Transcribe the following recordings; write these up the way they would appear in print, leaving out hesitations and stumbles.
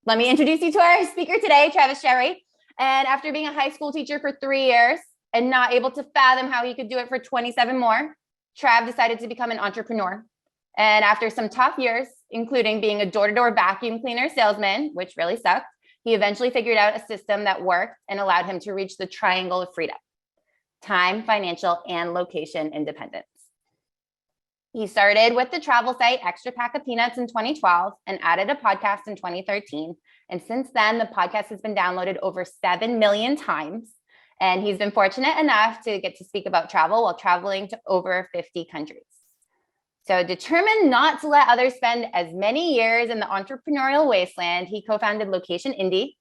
Let me introduce you to our speaker today, Travis Sherry. And after being a high school teacher for 3 years and not able to fathom how he could do it for 27 more, Trav decided to become an entrepreneur. And after some tough years, including being a door-to-door vacuum cleaner salesman, which really sucked, he eventually figured out a system that worked and allowed him to reach the triangle of freedom: time, financial, and location independence. He started with the travel site Extra Pack of Peanuts in 2012 and added a podcast in 2013. And since then, the podcast has been downloaded over 7 million times. And he's been fortunate enough to get to speak about travel while traveling to over 50 countries. So determined not to let others spend as many years in the entrepreneurial wasteland, he co-founded Location Indie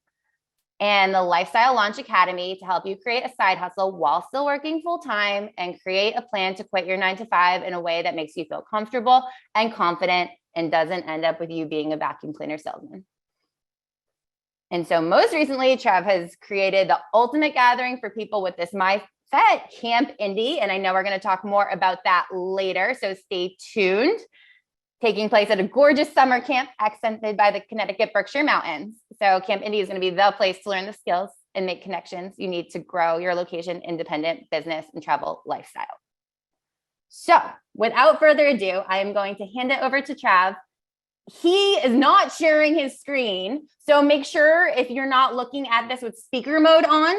and the Lifestyle Launch Academy to help you create a side hustle while still working full-time and create a plan to quit your 9-to-5 in a way that makes you feel comfortable and confident and doesn't end up with you being a vacuum cleaner salesman. And so most recently, Trev has created the ultimate gathering for people with this mindset, Camp Indie. And I know we're going to talk more about that later, so stay tuned. Taking place at a gorgeous summer camp accented by the Connecticut Berkshire Mountains. So Camp Indie is going to be the place to learn the skills and make connections you need to grow your location independent business and travel lifestyle. So without further ado, I am going to hand it over to Trav. He is not sharing his screen, so make sure if you're not looking at this with speaker mode on,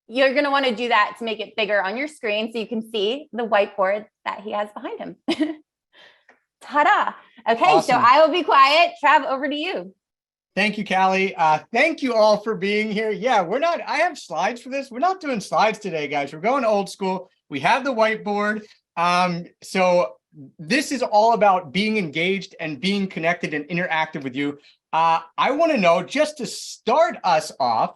you're going to want to do that to make it bigger on your screen so you can see the whiteboard that he has behind him. Ta-da. Okay, awesome. So I will be quiet. Trav, over to you. Thank you, Callie. Thank you all for being here. Yeah, I have slides for this. We're not doing slides today, guys. We're going old school. We have the whiteboard. So this is all about being engaged and being connected and interactive with you. I want to know, just to start us off,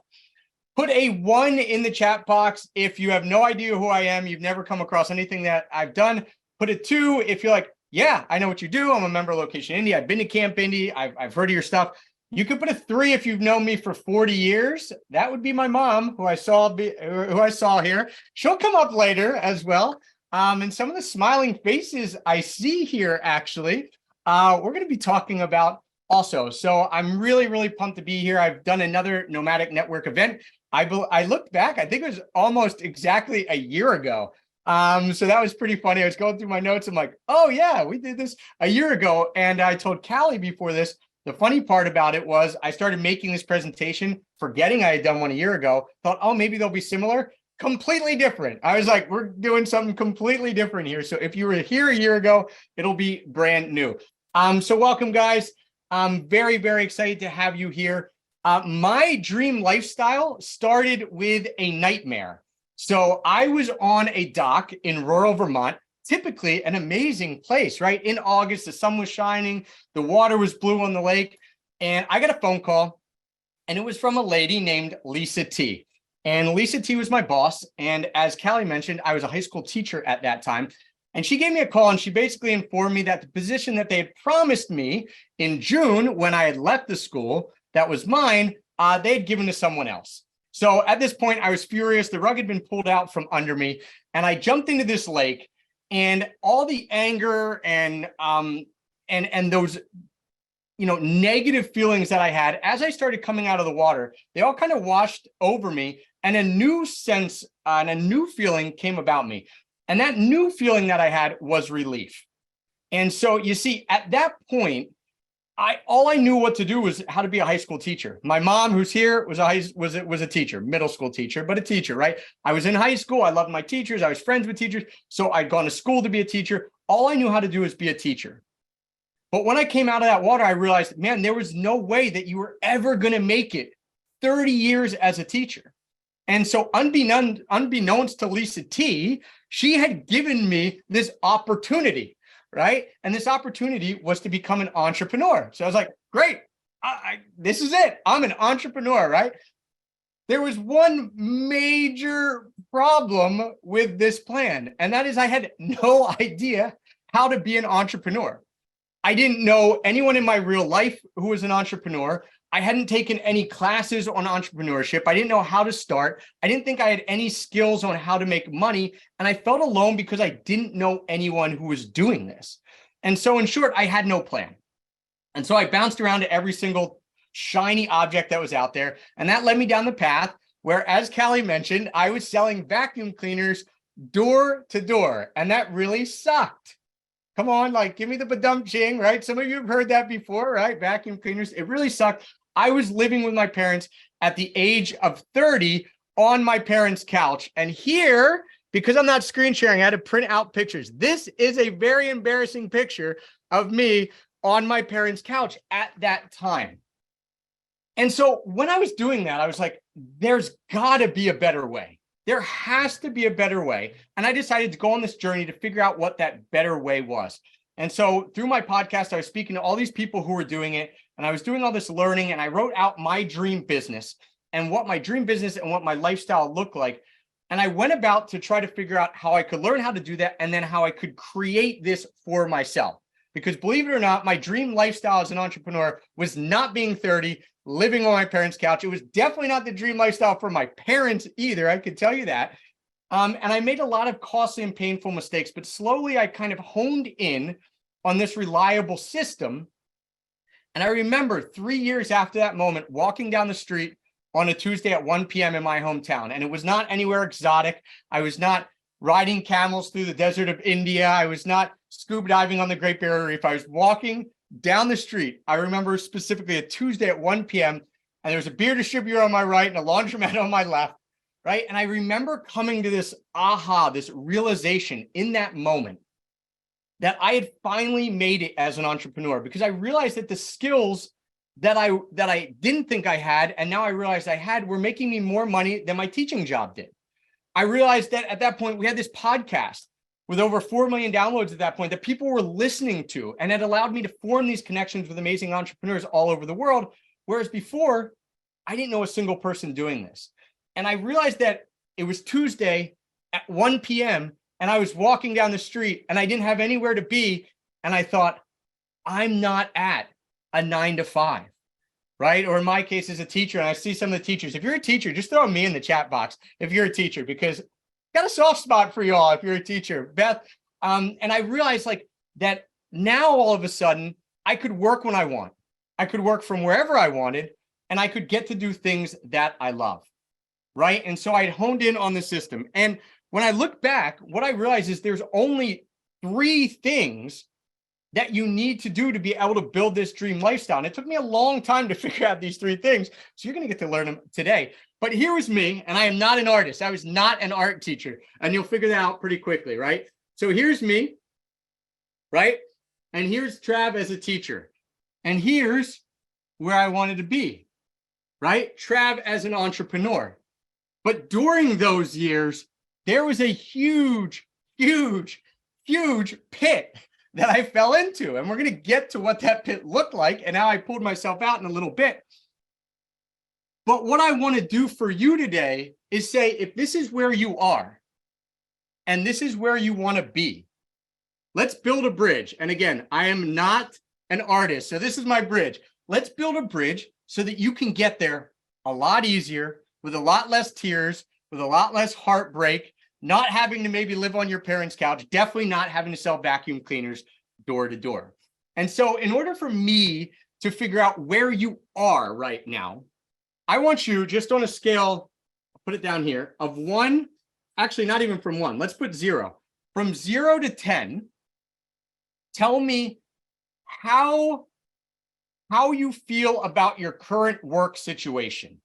put a 1 in the chat box if you have no idea who I am, you've never come across anything that I've done. Put a 2 if you're like, yeah, I know what you do. I'm a member of Location Indie. I've been to Camp Indie. I've heard of your stuff. You could put a 3 if you've known me for 40 years. That would be my mom, who I saw here. She'll come up later as well. And some of the smiling faces I see here, actually, we're going to be talking about also. So I'm really, really pumped to be here. I've done another Nomadic Network event. I looked back, I think it was almost exactly a year ago. So that was pretty funny. I was going through my notes. I'm like, oh yeah, we did this a year ago. And I told Callie before this, the funny part about it was I started making this presentation, forgetting I had done one a year ago, thought, oh, maybe they'll be similar. Completely different. I was like, we're doing something completely different here. So if you were here a year ago, it'll be brand new. So welcome, guys. I'm very, very excited to have you here. My dream lifestyle started with a nightmare. So I was on a dock in rural Vermont, typically an amazing place, right? In August, the sun was shining, the water was blue on the lake, and I got a phone call, and it was from a lady named Lisa T. And Lisa T was my boss. And as Callie mentioned, I was a high school teacher at that time. And she gave me a call, and she basically informed me that the position that they had promised me in June when I had left the school, that was mine, they had given to someone else. So at this point, I was furious. The rug had been pulled out from under me, and I jumped into this lake, and all the anger and those, negative feelings that I had as I started coming out of the water, they all kind of washed over me, and a new sense and a new feeling came about me. And that new feeling that I had was relief. And so you see, at that point, all I knew what to do was how to be a high school teacher. My mom, who's here, was a teacher, middle school teacher, but a teacher, right? I was in high school. I loved my teachers. I was friends with teachers. So I'd gone to school to be a teacher. All I knew how to do was be a teacher. But when I came out of that water, I realized, man, there was no way that you were ever going to make it 30 years as a teacher. And so unbeknownst to Lisa T, she had given me this opportunity, right? And this opportunity was to become an entrepreneur. So I was like, great, this is it. I'm an entrepreneur, right? There was one major problem with this plan, and that is I had no idea how to be an entrepreneur. I didn't know anyone in my real life who was an entrepreneur. I hadn't taken any classes on entrepreneurship. I didn't know how to start. I didn't think I had any skills on how to make money. And I felt alone because I didn't know anyone who was doing this. And so in short, I had no plan. And so I bounced around to every single shiny object that was out there. And that led me down the path where, as Callie mentioned, I was selling vacuum cleaners door to door. And that really sucked. Come on, like, give me the badum-ching, right? Some of you have heard that before, right? Vacuum cleaners. It really sucked. I was living with my parents at the age of 30 on my parents' couch. And here, because I'm not screen sharing, I had to print out pictures. This is a very embarrassing picture of me on my parents' couch at that time. And so when I was doing that, I was like, there's got to be a better way. There has to be a better way. And I decided to go on this journey to figure out what that better way was. And so through my podcast, I was speaking to all these people who were doing it, and I was doing all this learning, and I wrote out my dream business and what my dream business and what my lifestyle looked like. And I went about to try to figure out how I could learn how to do that, and then how I could create this for myself. Because believe it or not, my dream lifestyle as an entrepreneur was not being 30, living on my parents' couch. It was definitely not the dream lifestyle for my parents either. I could tell you that. And I made a lot of costly and painful mistakes, but slowly I kind of honed in on this reliable system. And I remember 3 years after that moment, walking down the street on a Tuesday at 1 p.m. in my hometown. And it was not anywhere exotic. I was not riding camels through the desert of India. I was not scuba diving on the Great Barrier Reef. I was walking down the street. I remember specifically a Tuesday at 1 p.m. and there was a beer distributor on my right and a laundromat on my left, right? And I remember coming to this aha, this realization in that moment that I had finally made it as an entrepreneur, because I realized that the skills that I didn't think I had, and now I realized I had, were making me more money than my teaching job did. I realized that at that point, we had this podcast with over 4 million downloads at that point that people were listening to, and it allowed me to form these connections with amazing entrepreneurs all over the world. Whereas before, I didn't know a single person doing this. And I realized that it was Tuesday at 1 p.m. and I was walking down the street and I didn't have anywhere to be. And I thought, I'm not at a 9 to 5, right? Or in my case, as a teacher, and I see some of the teachers, if you're a teacher, just throw me in the chat box if you're a teacher, because got a soft spot for y'all if you're a teacher, Beth. And I realized like that now all of a sudden I could work when I want. I could work from wherever I wanted, and I could get to do things that I love, right? And so I honed in on the system. And when I look back, what I realized is there's only 3 things that you need to do to be able to build this dream lifestyle. And it took me a long time to figure out these 3 things. So you're going to get to learn them today. But here was me, and I am not an artist. I was not an art teacher. And you'll figure that out pretty quickly, right? So here's me, right? And here's Trav as a teacher. And here's where I wanted to be, right? Trav as an entrepreneur. But during those years, there was a huge, huge, huge pit that I fell into. And we're going to get to what that pit looked like and how I pulled myself out in a little bit. But what I want to do for you today is say, if this is where you are and this is where you want to be, let's build a bridge. And again, I am not an artist, so this is my bridge. Let's build a bridge so that you can get there a lot easier, with a lot less tears, with a lot less heartbreak, not having to maybe live on your parents' couch, definitely not having to sell vacuum cleaners door to door. And so in order for me to figure out where you are right now, I want you, just on a scale, I'll put it down here, of 1, actually not even from 1, let's put 0. From 0 to 10, tell me how you feel about your current work situation,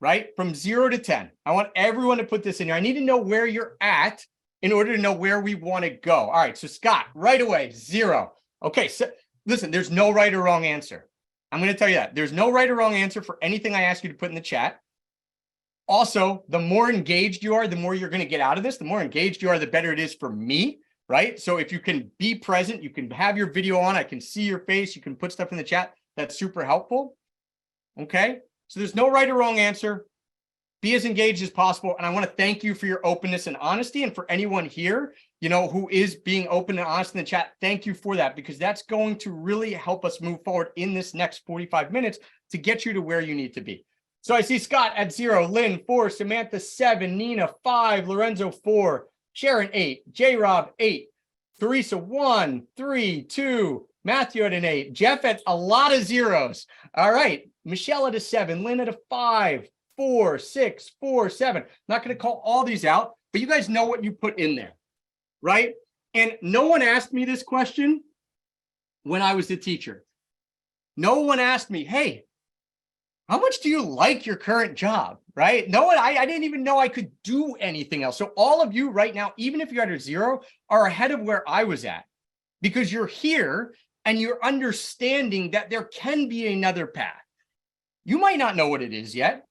right? From 0 to 10. I want everyone to put this in here. I need to know where you're at in order to know where we want to go. All right, so Scott, right away, 0. Okay, so listen, there's no right or wrong answer. I'm going to tell you that. There's no right or wrong answer for anything I ask you to put in the chat. Also, the more engaged you are, the more you're going to get out of this. The more engaged you are, the better it is for me, right? So if you can be present, you can have your video on, I can see your face, you can put stuff in the chat. That's super helpful. Okay, so there's no right or wrong answer. Be as engaged as possible. And I want to thank you for your openness and honesty. And for anyone here, who is being open and honest in the chat, thank you for that, because that's going to really help us move forward in this next 45 minutes to get you to where you need to be. So I see Scott at 0, Lynn 4, Samantha 7, Nina 5, Lorenzo 4, Sharon 8, J Rob 8, Teresa 1, 3, 2, Matthew at an 8. Jeff at a lot of zeros. All right. Michelle at a 7. Lynn at a 5, 4, 6, 4, 7. Not going to call all these out, but you guys know what you put in there, right? And no one asked me this question when I was the teacher. No one asked me, hey, how much do you like your current job, right? No one, I didn't even know I could do anything else. So all of you right now, even if you're at a 0, are ahead of where I was at, because you're here and you're understanding that there can be another path. You might not know what it is yet.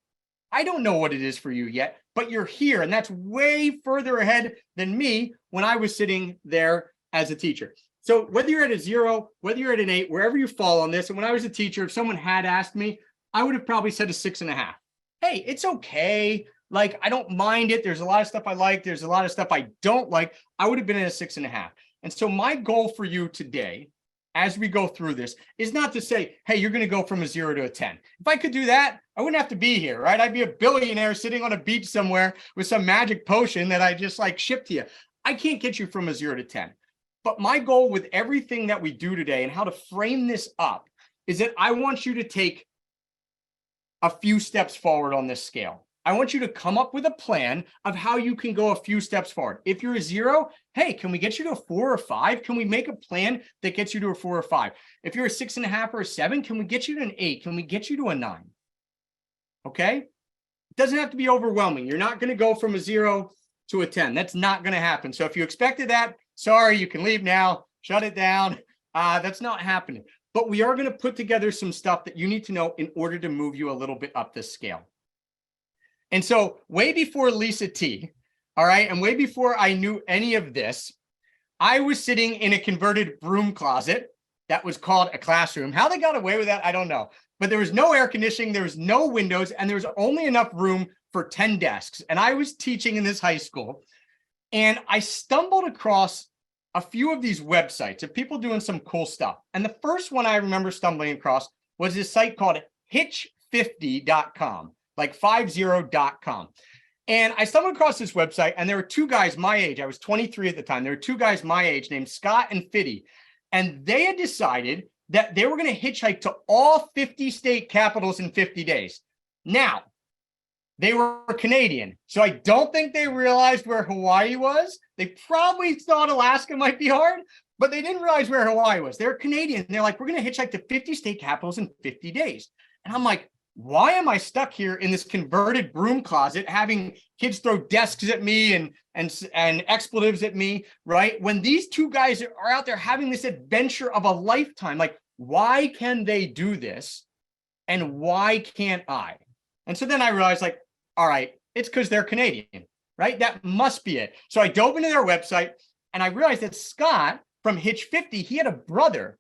I don't know what it is for you yet, but you're here, and that's way further ahead than me when I was sitting there as a teacher. So whether you're at a 0, whether you're at an 8, wherever you fall on this, and when I was a teacher, if someone had asked me, I would have probably said a 6.5. Hey, it's okay. Like, I don't mind it. There's a lot of stuff I like. There's a lot of stuff I don't like. I would have been at a 6.5. And so my goal for you today, as we go through this, is not to say, hey, you're going to go from a 0 to a 10. If I could do that, I wouldn't have to be here, right? I'd be a billionaire sitting on a beach somewhere with some magic potion that I just like shipped to you. I can't get you from a 0 to 10. But my goal with everything that we do today and how to frame this up is that I want you to take a few steps forward on this scale. I want you to come up with a plan of how you can go a few steps forward. If you're a 0, hey, can we get you to a 4 or 5? Can we make a plan that gets you to a 4 or 5? If you're a 6.5 or a 7, can we get you to an 8? Can we get you to a 9? Okay? It doesn't have to be overwhelming. You're not going to go from a 0 to a 10. That's not going to happen. So if you expected that, sorry, you can leave now. Shut it down. That's not happening. But we are going to put together some stuff that you need to know in order to move you a little bit up this scale. And so way before Lisa T, all right, and way before I knew any of this, I was sitting in a converted broom closet that was called a classroom. How they got away with that, I don't know. But there was no air conditioning, there was no windows, and there was only enough room for 10 desks. And I was teaching in this high school, and I stumbled across a few of these websites of people doing some cool stuff. And the first one I remember stumbling across was this site called hitch50.com, like 50.com. And I stumbled across this website, and there were two guys my age. I was 23 at the time. There were two guys my age named Scott and Fiddy. And they had decided that they were going to hitchhike to all 50 state capitals in 50 days. Now, they were Canadian, so I don't think they realized where Hawaii was. They probably thought Alaska might be hard, but they didn't realize where Hawaii was. They're Canadian. They're like, we're going to hitchhike to 50 state capitals in 50 days. And I'm like, why am I stuck here in this converted broom closet having kids throw desks at me and expletives at me, right? When these two guys are out there having this adventure of a lifetime, like, why can they do this? And why can't I? And so then I realized, like, all right, it's because they're Canadian, right? That must be it. So I dove into their website, and I realized that Scott from Hitch 50, he had a brother,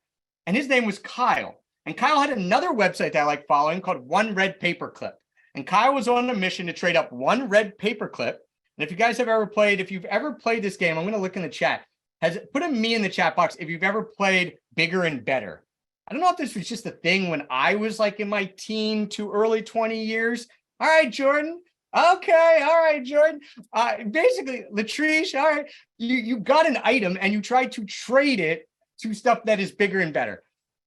and his name was Kyle. And Kyle had another website that I like following called One Red Paperclip. And Kyle was on a mission to trade up one red paperclip. And if you guys have ever played, if you've ever played this game, I'm going to look in the chat. Put a me in the chat box if you've ever played Bigger and Better. I don't know if this was just a thing when I was like in my teen to early 20 years. All right, Jordan. Okay. All right, Jordan. Basically, Latrice, all right. You got an item and you tried to trade it to stuff that is bigger and better.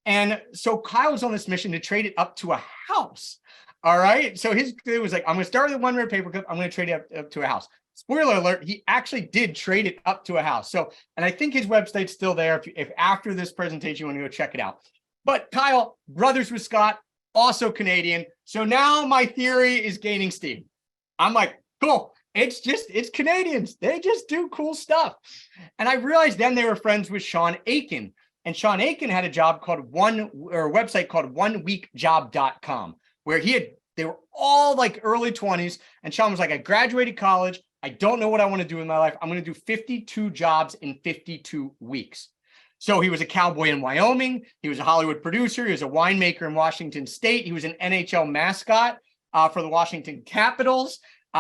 And so Kyle was on this mission to trade it up to a house. All right. So it was like, I'm going to start with one red paperclip. I'm going to trade it up to a house. Spoiler alert, he actually did trade it up to a house. So, and I think his website's still there. If after this presentation, you want to go check it out. But Kyle, brothers with Scott, also Canadian. So now my theory is gaining steam. I'm like, cool. It's Canadians. They just do cool stuff. And I realized then they were friends with Sean Aiken. And Sean Aiken had a job called a website called oneweekjob.com, where they were all like early 20s. And Sean was like, I graduated college. I don't know what I want to do in my life. I'm going to do 52 jobs in 52 weeks. So he was a cowboy in Wyoming. He was a Hollywood producer. He was a winemaker in Washington State. He was an NHL mascot for the Washington Capitals.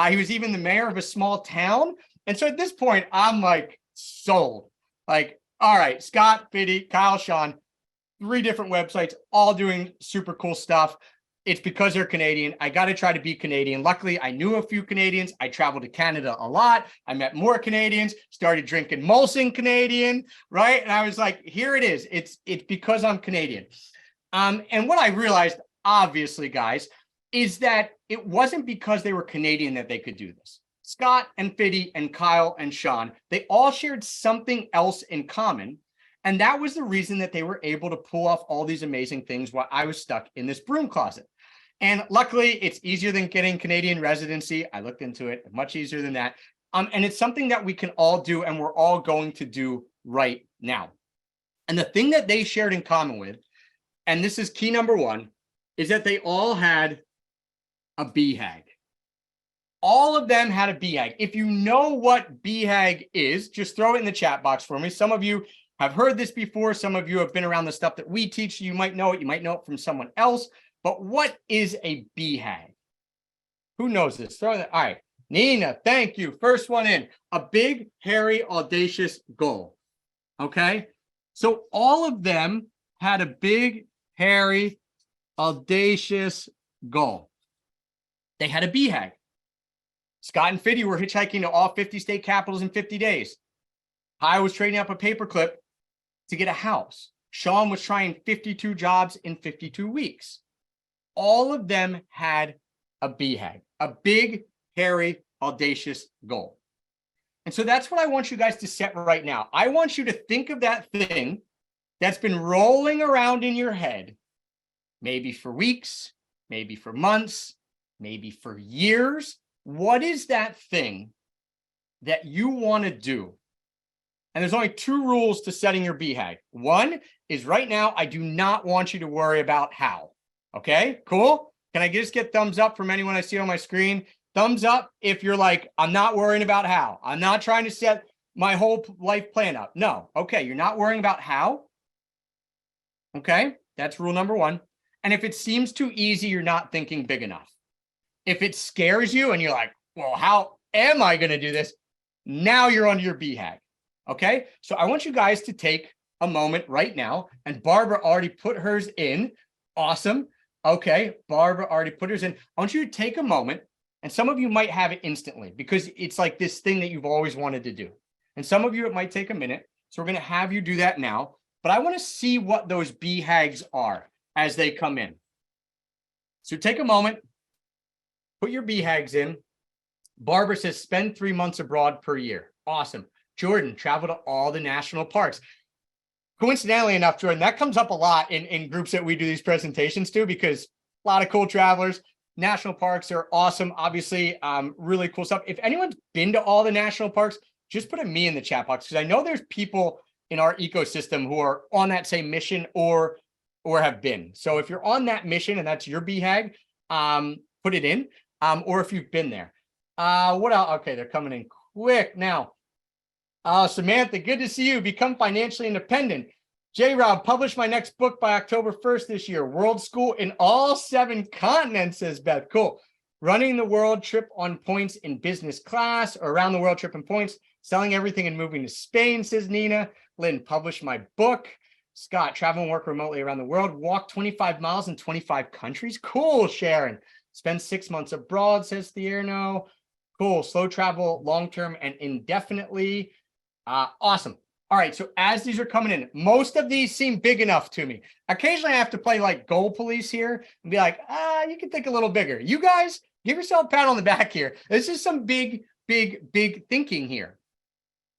He was even the mayor of a small town. And so at this point, I'm like sold. Like, all right, Scott, Biddy, Kyle, Sean, 3 different websites, all doing super cool stuff. it's because they're Canadian. I got to try to be Canadian. Luckily, I knew a few Canadians. I traveled to Canada a lot. I met more Canadians, started drinking Molson Canadian, right? And I was like, here it is. It's because I'm Canadian. And what I realized, obviously, guys, is that it wasn't because they were Canadian that they could do this. Scott and Fiddy and Kyle and Sean, they all shared something else in common. And that was the reason that they were able to pull off all these amazing things while I was stuck in this broom closet. And luckily, it's easier than getting Canadian residency. I looked into it, much easier than that. And it's something that we can all do, and we're all going to do right now. And the thing that they shared in common with, and this is key number one, is that they all had a BHAG. All of them had a BHAG. If you know what BHAG is, just throw it in the chat box for me. Some of you have heard this before. Some of you have been around the stuff that we teach. You might know it. You might know it from someone else. But what is a BHAG? Who knows this? Throw that. All right. Nina, thank you. First one in. A big, hairy, audacious goal. Okay. So all of them had a big, hairy, audacious goal. They had a BHAG. Scott and Fiddy were hitchhiking to all 50 state capitals in 50 days. I was trading up a paperclip to get a house. Sean was trying 52 jobs in 52 weeks. All of them had a BHAG, a big, hairy, audacious goal. And so that's what I want you guys to set right now. I want you to think of that thing that's been rolling around in your head, maybe for weeks, maybe for months, maybe for years. What is that thing that you want to do? And there's only two rules to setting your BHAG. One is right now, I do not want you to worry about how. Okay, cool. Can I just get thumbs up from anyone I see on my screen? Thumbs up if you're like, I'm not worrying about how. I'm not trying to set my whole life plan up. No. Okay, you're not worrying about how. Okay, that's rule number one. And if it seems too easy, you're not thinking big enough. If it scares you and you're like, well, how am I going to do this? Now you're on your BHAG. Okay, so I want you guys to take a moment right now. And Barbara already put hers in. Awesome. Okay, Barbara already put hers in. I want you to take a moment, and some of you might have it instantly because it's like this thing that you've always wanted to do. And some of you, it might take a minute. So we're going to have you do that now. But I want to see what those BHAGs are as they come in. So take a moment. Put your BHAGs in. Barbara says, spend 3 months abroad per year. Awesome. Jordan, travel to all the national parks. Coincidentally enough, Jordan, that comes up a lot in groups that we do these presentations to because a lot of cool travelers. National parks are awesome. Obviously, really cool stuff. If anyone's been to all the national parks, just put a me in the chat box because I know there's people in our ecosystem who are on that same mission or have been. So if you're on that mission and that's your BHAG, put it in. Or if you've been there. What else? Okay, they're coming in quick now. Samantha, good to see you. Become financially independent. J-Rob, publish my next book by October 1st this year. World school in all 7 continents, says Beth. Cool. Running the world trip on points in business class, or around the world trip on points. Selling everything and moving to Spain, says Nina. Lynn, publish my book. Scott, travel and work remotely around the world. Walk 25 miles in 25 countries. Cool, Sharon. Spend 6 months abroad, says Thierno. Cool. Slow travel, long-term and indefinitely. Awesome. All right. So as these are coming in, most of these seem big enough to me. Occasionally I have to play like goal police here and be like, you can think a little bigger. You guys, give yourself a pat on the back here. This is some big thinking here,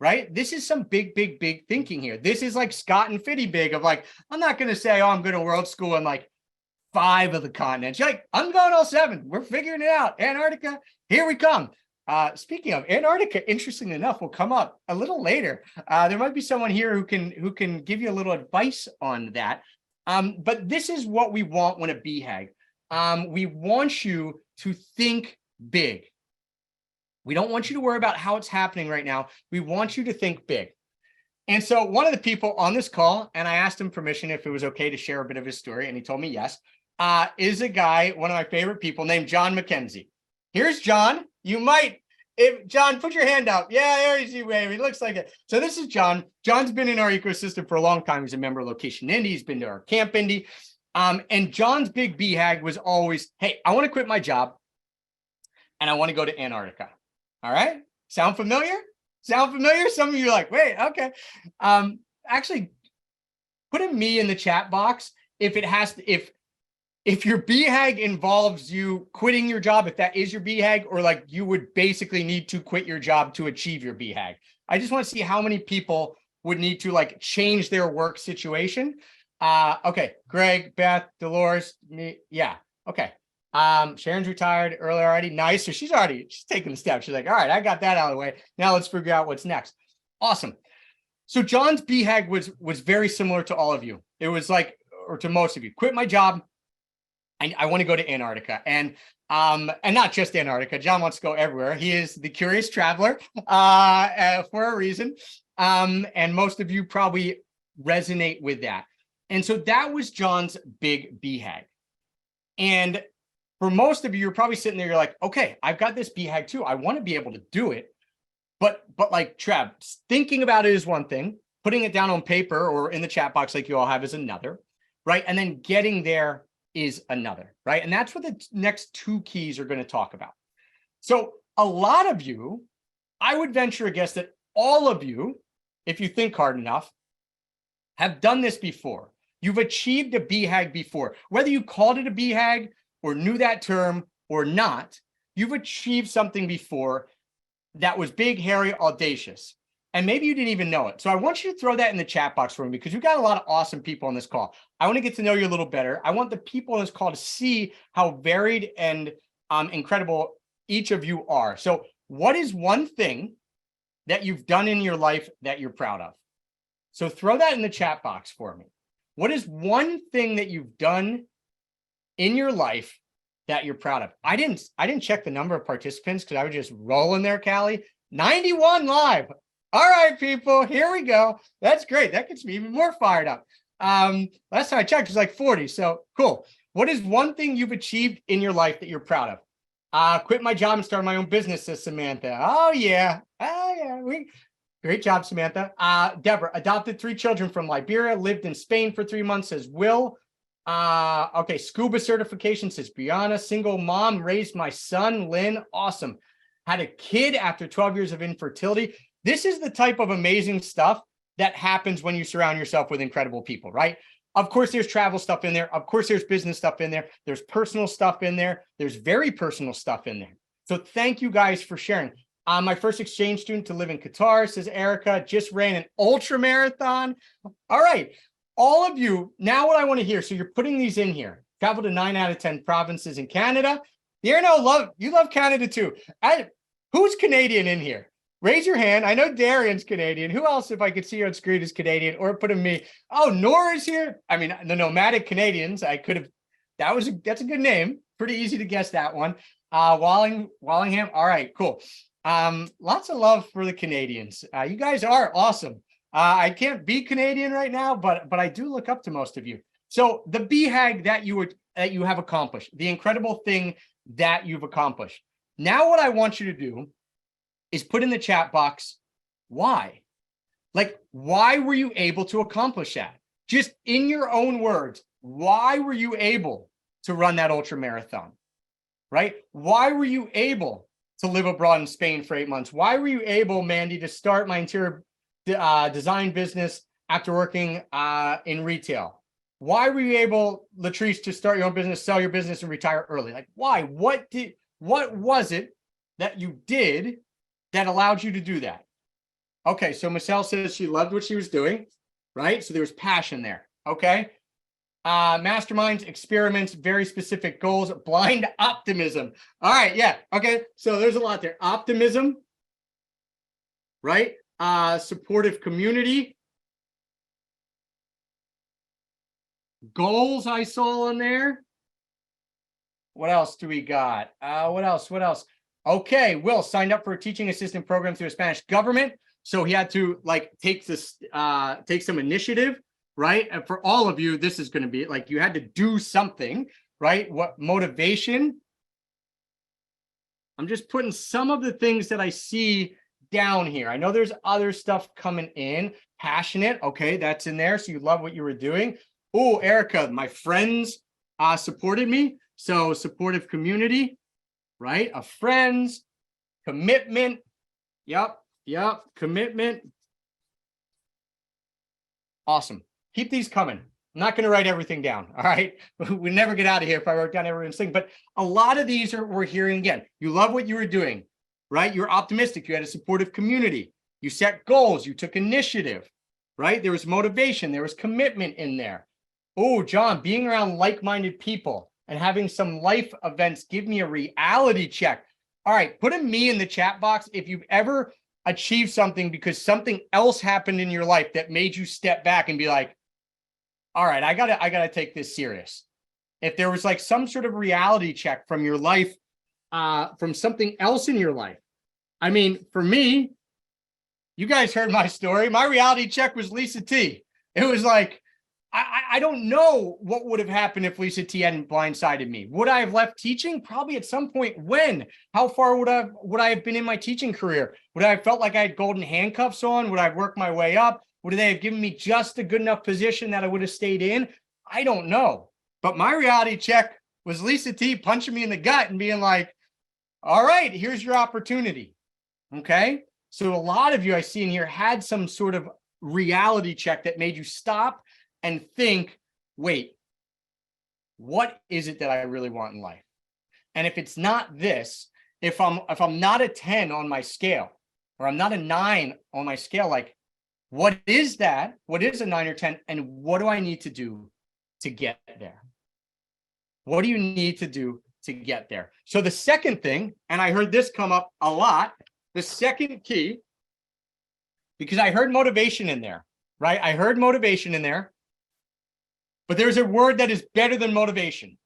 right? This is some big thinking here. This is like Scott and Fiddy big of like, I'm not going to say, oh, I'm going to world school in like 5 of the continents. You're like, I'm going all 7. We're figuring it out. Antarctica, here we come. Speaking of Antarctica, interestingly enough, will come up a little later. There might be someone here who can give you a little advice on that. But this is what we want when a BHAG. We want you to think big. We don't want you to worry about how it's happening right now. We want you to think big. And so one of the people on this call, and I asked him permission if it was okay to share a bit of his story, and he told me yes, is a guy, one of my favorite people named John McKenzie. Here's John. You might, if John, put your hand up. Yeah, there you see, wave. He looks like it. So this is John. John's been in our ecosystem for a long time. He's a member of Location Indie. He's been to our Camp Indie. And John's big BHAG was always, hey, I want to quit my job and I want to go to Antarctica. All right. Sound familiar? Sound familiar? Some of you are like, wait, okay. Actually, put a me in the chat box if it has to, if your BHAG involves you quitting your job, if that is your BHAG, or like you would basically need to quit your job to achieve your BHAG. I just want to see how many people would need to like change their work situation. Okay, Greg, Beth, Dolores, me, yeah, okay. Sharon's retired early already. Nice. So she's taking the step. She's like, all right, I got that out of the way. Now let's figure out what's next. Awesome. So John's BHAG was very similar to all of you. It was like, or to most of you, quit my job. I want to go to Antarctica, and not just Antarctica. John wants to go everywhere. He is the curious traveler for a reason. And most of you probably resonate with that. And so that was John's big BHAG. And for most of you, you're probably sitting there, you're like, okay, I've got this BHAG too. I want to be able to do it. But like Trev, thinking about it is one thing, putting it down on paper or in the chat box like you all have is another, right? And then getting there is another, right? And that's what the next two keys are going to talk about. So a lot of you, I would venture a guess that all of you, if you think hard enough, have done this before. You've achieved a BHAG before. Whether you called it a BHAG or knew that term or not, you've achieved something before that was big, hairy, audacious. And maybe you didn't even know it. So I want you to throw that in the chat box for me, because we've got a lot of awesome people on this call. I want to get to know you a little better. I want the people on this call to see how varied and incredible each of you are. So what is one thing that you've done in your life that you're proud of? So throw that in the chat box for me. What is one thing that you've done in your life that you're proud of? I didn't check the number of participants because I was just rolling there, Callie. 91 live. All right, people, here we go. That's great. That gets me even more fired up. Last time I checked, it was like 40. So cool. What is one thing you've achieved in your life that you're proud of? Quit my job and start my own business, says Samantha. Oh, yeah. Great job, Samantha. Deborah, adopted 3 children from Liberia, lived in Spain for 3 months, says Will. Okay, scuba certification, says Brianna. Single mom, raised my son, Lynn. Awesome. Had a kid after 12 years of infertility. This is the type of amazing stuff that happens when you surround yourself with incredible people, right? Of course, there's travel stuff in there. Of course, there's business stuff in there. There's personal stuff in there. There's very personal stuff in there. So thank you guys for sharing. My first exchange student to live in Qatar, says Erica, just ran an ultra marathon. All right, all of you, now what I want to hear, so you're putting these in here. Travel to 9 out of 10 provinces in Canada. You love Canada too. Who's Canadian in here? Raise your hand. I know Darian's Canadian. Who else, if I could see you on screen, is Canadian? Or put a me. Oh, Nora's here. I mean, the Nomadic Canadians. I could have. That's a good name. Pretty easy to guess that one. Wallingham. All right, cool. Lots of love for the Canadians. You guys are awesome. I can't be Canadian right now, but I do look up to most of you. So the BHAG that you have accomplished, the incredible thing that you've accomplished. Now, what I want you to do is put in the chat box, why? Like, why were you able to accomplish that? Just in your own words, why were you able to run that ultra marathon, right? Why were you able to live abroad in Spain for 8 months? Why were you able, Mandy, to start my interior design business after working in retail? Why were you able, Latrice, to start your own business, sell your business, and retire early? Like, why? What was it that you did that allowed you to do that? Okay, so Michelle says she loved what she was doing, right? So there was passion there, okay? Masterminds, experiments, very specific goals, blind optimism. All right, yeah, okay, so there's a lot there. Optimism, right? Supportive community. Goals I saw in there. What else do we got? What else? Okay, Will signed up for a teaching assistant program through the Spanish government. So he had to like take some initiative, right? And for all of you, this is going to be like you had to do something, right? What motivation? I'm just putting some of the things that I see down here. I know there's other stuff coming in. Passionate, okay, that's in there. So you love what you were doing. Oh, Erica, my friends supported me. So supportive community, right? Of friends, commitment. Yep. Commitment. Awesome. Keep these coming. I'm not going to write everything down. All right. We never get out of here if I wrote down everyone's thing. But a lot of these we're hearing again. You love what you were doing, right? You're optimistic. You had a supportive community. You set goals. You took initiative, right? There was motivation. There was commitment in there. Oh, John, being around like-minded people and having some life events give me a reality check. All right. Put a me in the chat box if you've ever achieved something because something else happened in your life that made you step back and be like, all right, I gotta take this serious. If there was like some sort of reality check from your life, from something else in your life. I mean, for me, you guys heard my story. My reality check was Lisa T. It was like, I don't know what would have happened if Lisa T hadn't blindsided me. Would I have left teaching? Probably at some point. When? How far would I have been in my teaching career? Would I have felt like I had golden handcuffs on? Would I have worked my way up? Would they have given me just a good enough position that I would have stayed in? I don't know. But my reality check was Lisa T punching me in the gut and being like, all right, here's your opportunity. Okay. So a lot of you I see in here had some sort of reality check that made you stop and think, wait, what is it that I really want in life? And if it's not this, if I'm not a 10 on my scale, or I'm not a 9 on my scale, like, what is that? What is a 9 or 10? And what do I need to do to get there? What do you need to do to get there? So the second thing, and I heard this come up a lot, the second key, because I heard motivation in there, right? I heard motivation in there. But there's a word that is better than motivation.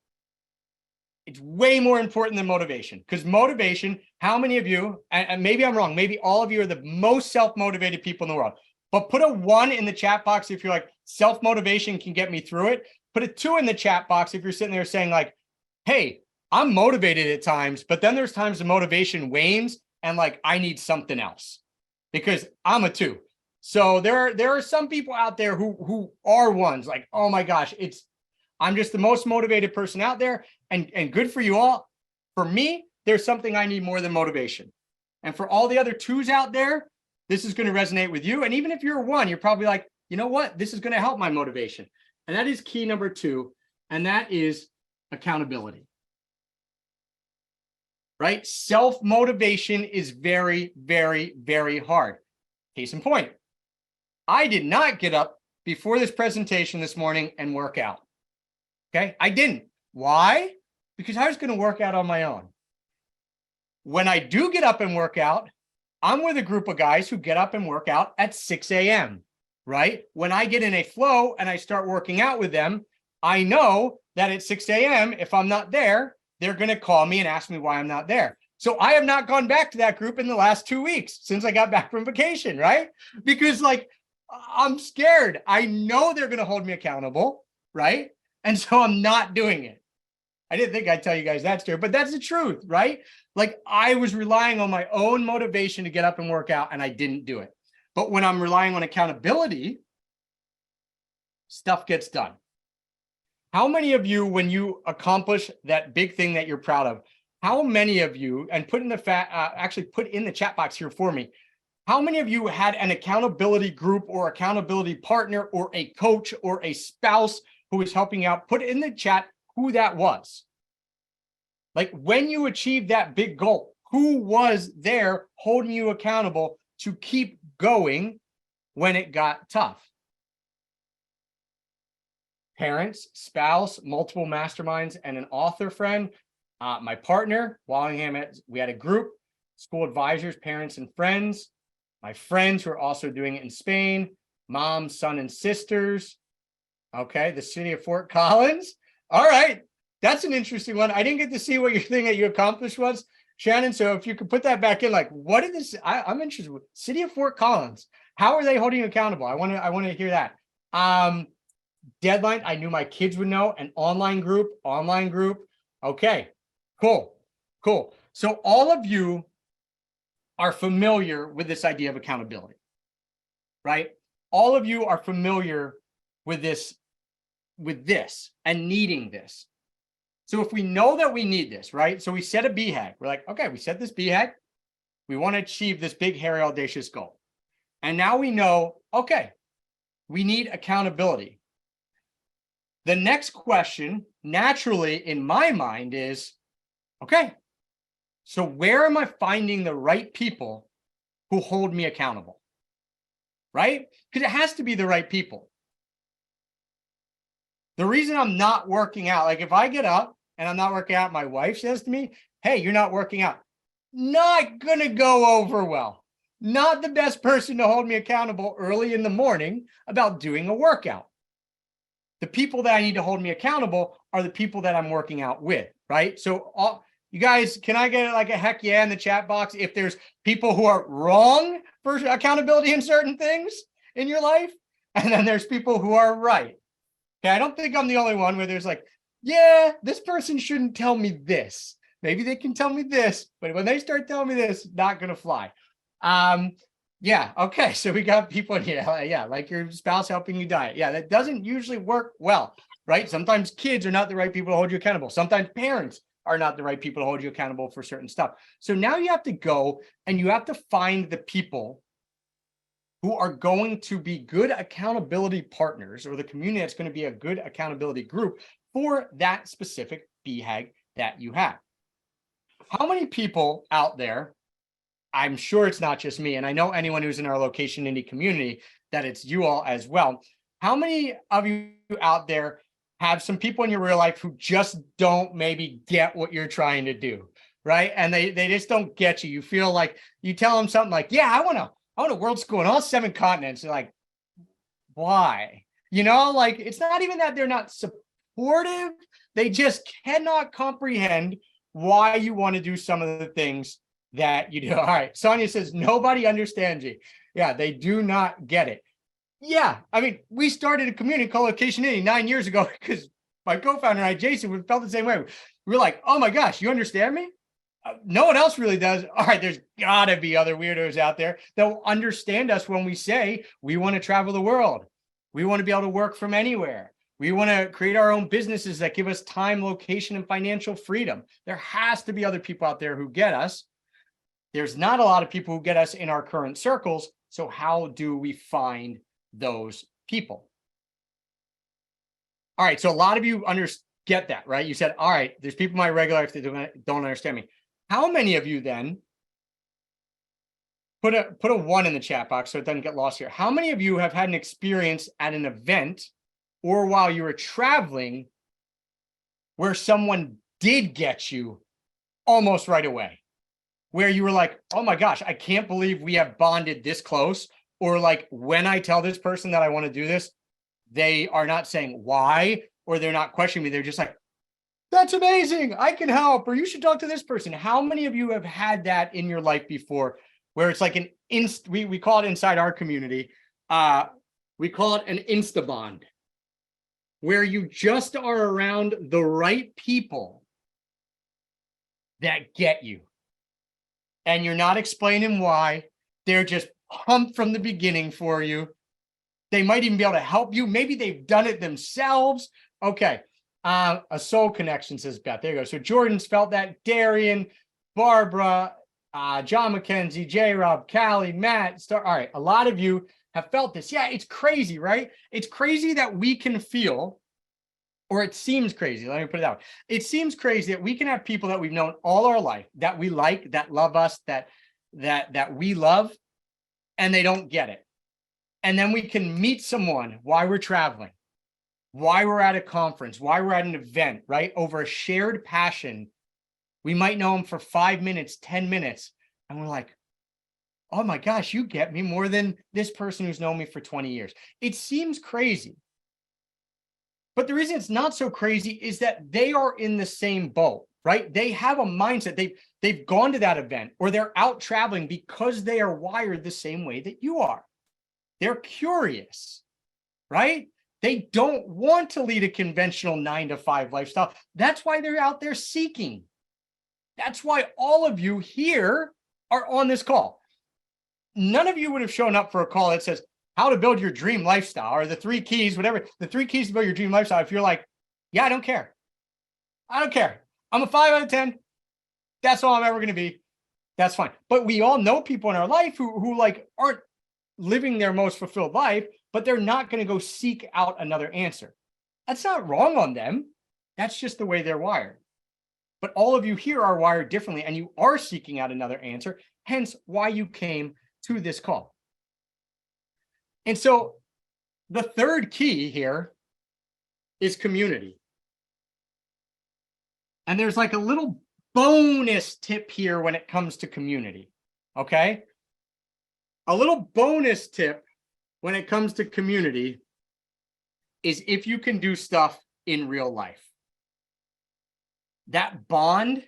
It's way more important than motivation, because motivation, how many of you, and maybe I'm wrong, maybe all of you are the most self-motivated people in the world, but put a 1 in the chat box if you're like, self-motivation can get me through it. Put a 2 in the chat box if you're sitting there saying like, hey, I'm motivated at times, but then there's times the motivation wanes and like, I need something else, because I'm a 2. So there are some people out there who are ones like, oh my gosh, I'm just the most motivated person out there, and good for you all. For me, there's something I need more than motivation. And for all the other 2s out there, this is going to resonate with you. And even if you're a 1, you're probably like, you know what, this is going to help my motivation. And that is key number 2, and that is accountability. Right? Self-motivation is very, very, very hard. Case in point. I did not get up before this presentation this morning and work out. Okay, I didn't. Why? Because I was going to work out on my own. When I do get up and work out, I'm with a group of guys who get up and work out at 6 a.m., right? When I get in a flow and I start working out with them, I know that at 6 a.m., if I'm not there, they're going to call me and ask me why I'm not there. So I have not gone back to that group in the last 2 weeks since I got back from vacation, right? Because like, I'm scared. I know they're going to hold me accountable, right? And so I'm not doing it. I didn't think I'd tell you guys that story, but that's the truth, right? Like, I was relying on my own motivation to get up and work out, and I didn't do it. But when I'm relying on accountability, stuff gets done. How many of you, when you accomplish that big thing that you're proud of, how many of you, and put in the actually put in the chat box here for me, how many of you had an accountability group or accountability partner or a coach or a spouse who was helping you out? Put in the chat who that was. Like, when you achieved that big goal, who was there holding you accountable to keep going when it got tough? Parents, spouse, multiple masterminds, and an author friend. My partner, Wallingham, we had a group, school advisors, parents, and friends. My friends who are also doing it in Spain, mom, son, and sisters. Okay, the city of Fort Collins. All right, that's an interesting one. I didn't get to see what your thing that you accomplished was, Shannon. So if you could put that back in, like, what did this? I'm interested. City of Fort Collins. How are they holding you accountable? I want to hear that. Deadline. I knew my kids would know. An online group. Okay, cool. So all of you are familiar with this idea of accountability, right? All of you are familiar with this with this and needing this. So if we know that we need this, right? So we set a BHAG. We're like, okay, we set this BHAG. We want to achieve this big, hairy, audacious goal. And now we know, okay, we need accountability. The next question, naturally, in my mind is, okay, so where am I finding the right people who hold me accountable? Right? Because it has to be the right people. The reason I'm not working out, like if I get up and I'm not working out, my wife says to me, hey, you're not working out. Not going to go over well. Not the best person to hold me accountable early in the morning about doing a workout. The people that I need to hold me accountable are the people that I'm working out with, right? So you guys, can I get like a heck yeah in the chat box if there's people who are wrong for accountability in certain things in your life? And then there's people who are right. Okay, I don't think I'm the only one where there's like, yeah, this person shouldn't tell me this. Maybe they can tell me this, but when they start telling me this, not going to fly. Yeah, okay, so we got people in here, yeah, like your spouse helping you diet. Yeah, that doesn't usually work well, right? Sometimes kids are not the right people to hold you accountable. Sometimes parents are not the right people to hold you accountable for certain stuff. So now you have to go and you have to find the people who are going to be good accountability partners, or the community that's going to be a good accountability group for that specific BHAG that you have. How many people out there, I'm sure it's not just me, and I know anyone who's in our location indie community, that it's you all as well. How many of you out there have some people in your real life who just don't maybe get what you're trying to do, right? And they just don't get you. You feel like you tell them something like, yeah, I want to world school in all 7 continents. They're like, why? You know, like it's not even that they're not supportive. They just cannot comprehend why you want to do some of the things that you do. All right. Sonia says, nobody understands you. Yeah, they do not get it. Yeah. I mean, we started a community called Location Indie 9 years ago because my co-founder and I, Jason, we felt the same way. We were like, oh my gosh, you understand me? No one else really does. All right, there's got to be other weirdos out there that will understand us when we say we want to travel the world. We want to be able to work from anywhere. We want to create our own businesses that give us time, location, and financial freedom. There has to be other people out there who get us. There's not a lot of people who get us in our current circles. So how do we find those people? All right, so a lot of you get that, right? You said, all right, there's people in my regular life that don't understand me. How many of you then, put a 1 in the chat box so it doesn't get lost here. How many of you have had an experience at an event or while you were traveling where someone did get you almost right away? Where you were like, oh my gosh, I can't believe we have bonded this close. Or like when I tell this person that I want to do this, they are not saying why, or they're not questioning me. They're just like, that's amazing. I can help, or you should talk to this person. How many of you have had that in your life before where it's like we call it inside our community, we call it an insta bond, where you just are around the right people that get you. And you're not explaining why. They're just pumped from the beginning for you. They might even be able to help you. Maybe they've done it themselves. Okay. A soul connection, says Beth. There you go. So Jordan's felt that. Darian, Barbara, John McKenzie, J. Rob, Callie, Matt. All right. A lot of you have felt this. Yeah, it's crazy, right? It's crazy that we can feel, or it seems crazy. Let me put it out. It seems crazy that we can have people that we've known all our life, that we like, that love us, that we love, and they don't get it. And then we can meet someone while we're traveling, why we're at a conference, why we're at an event, right? Over a shared passion. We might know them for 5 minutes, 10 minutes. And we're like, oh my gosh, you get me more than this person who's known me for 20 years. It seems crazy. But the reason it's not so crazy is that they are in the same boat, right? They have a mindset. They've gone to that event, or they're out traveling because they are wired the same way that you are. They're curious, right? They don't want to lead a conventional 9-to-5 lifestyle. That's why they're out there seeking. That's why all of you here are on this call. None of you would have shown up for a call that says, how to build your dream lifestyle, or the 3 keys, whatever, the 3 keys to build your dream lifestyle. If you're like, yeah, I don't care. I don't care. I'm a 5 out of 10. That's all I'm ever going to be. That's fine. But we all know people in our life who like aren't living their most fulfilled life, but they're not going to go seek out another answer. That's not wrong on them. That's just the way they're wired. But all of you here are wired differently, and you are seeking out another answer, hence why you came to this call. And so the third key here is community. And there's like a little bonus tip here when it comes to community, okay? A little bonus tip when it comes to community is if you can do stuff in real life. That bond,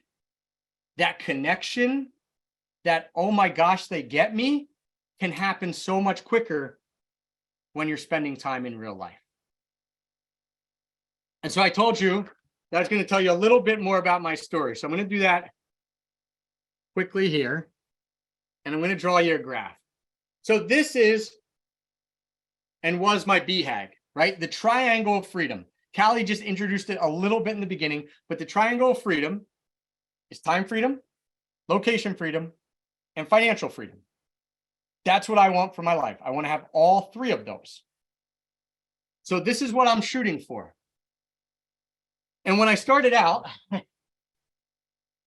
that connection, that, oh my gosh, they get me, can happen so much quicker when you're spending time in real life. And so I told you that I was going to tell you a little bit more about my story. So I'm going to do that quickly here. And I'm going to draw you a graph. So this is and was my BHAG, right? The triangle of freedom. Callie just introduced it a little bit in the beginning, but the triangle of freedom is time freedom, location freedom, and financial freedom. That's what I want for my life. I want to have all 3 of those. So this is what I'm shooting for. And when I started out,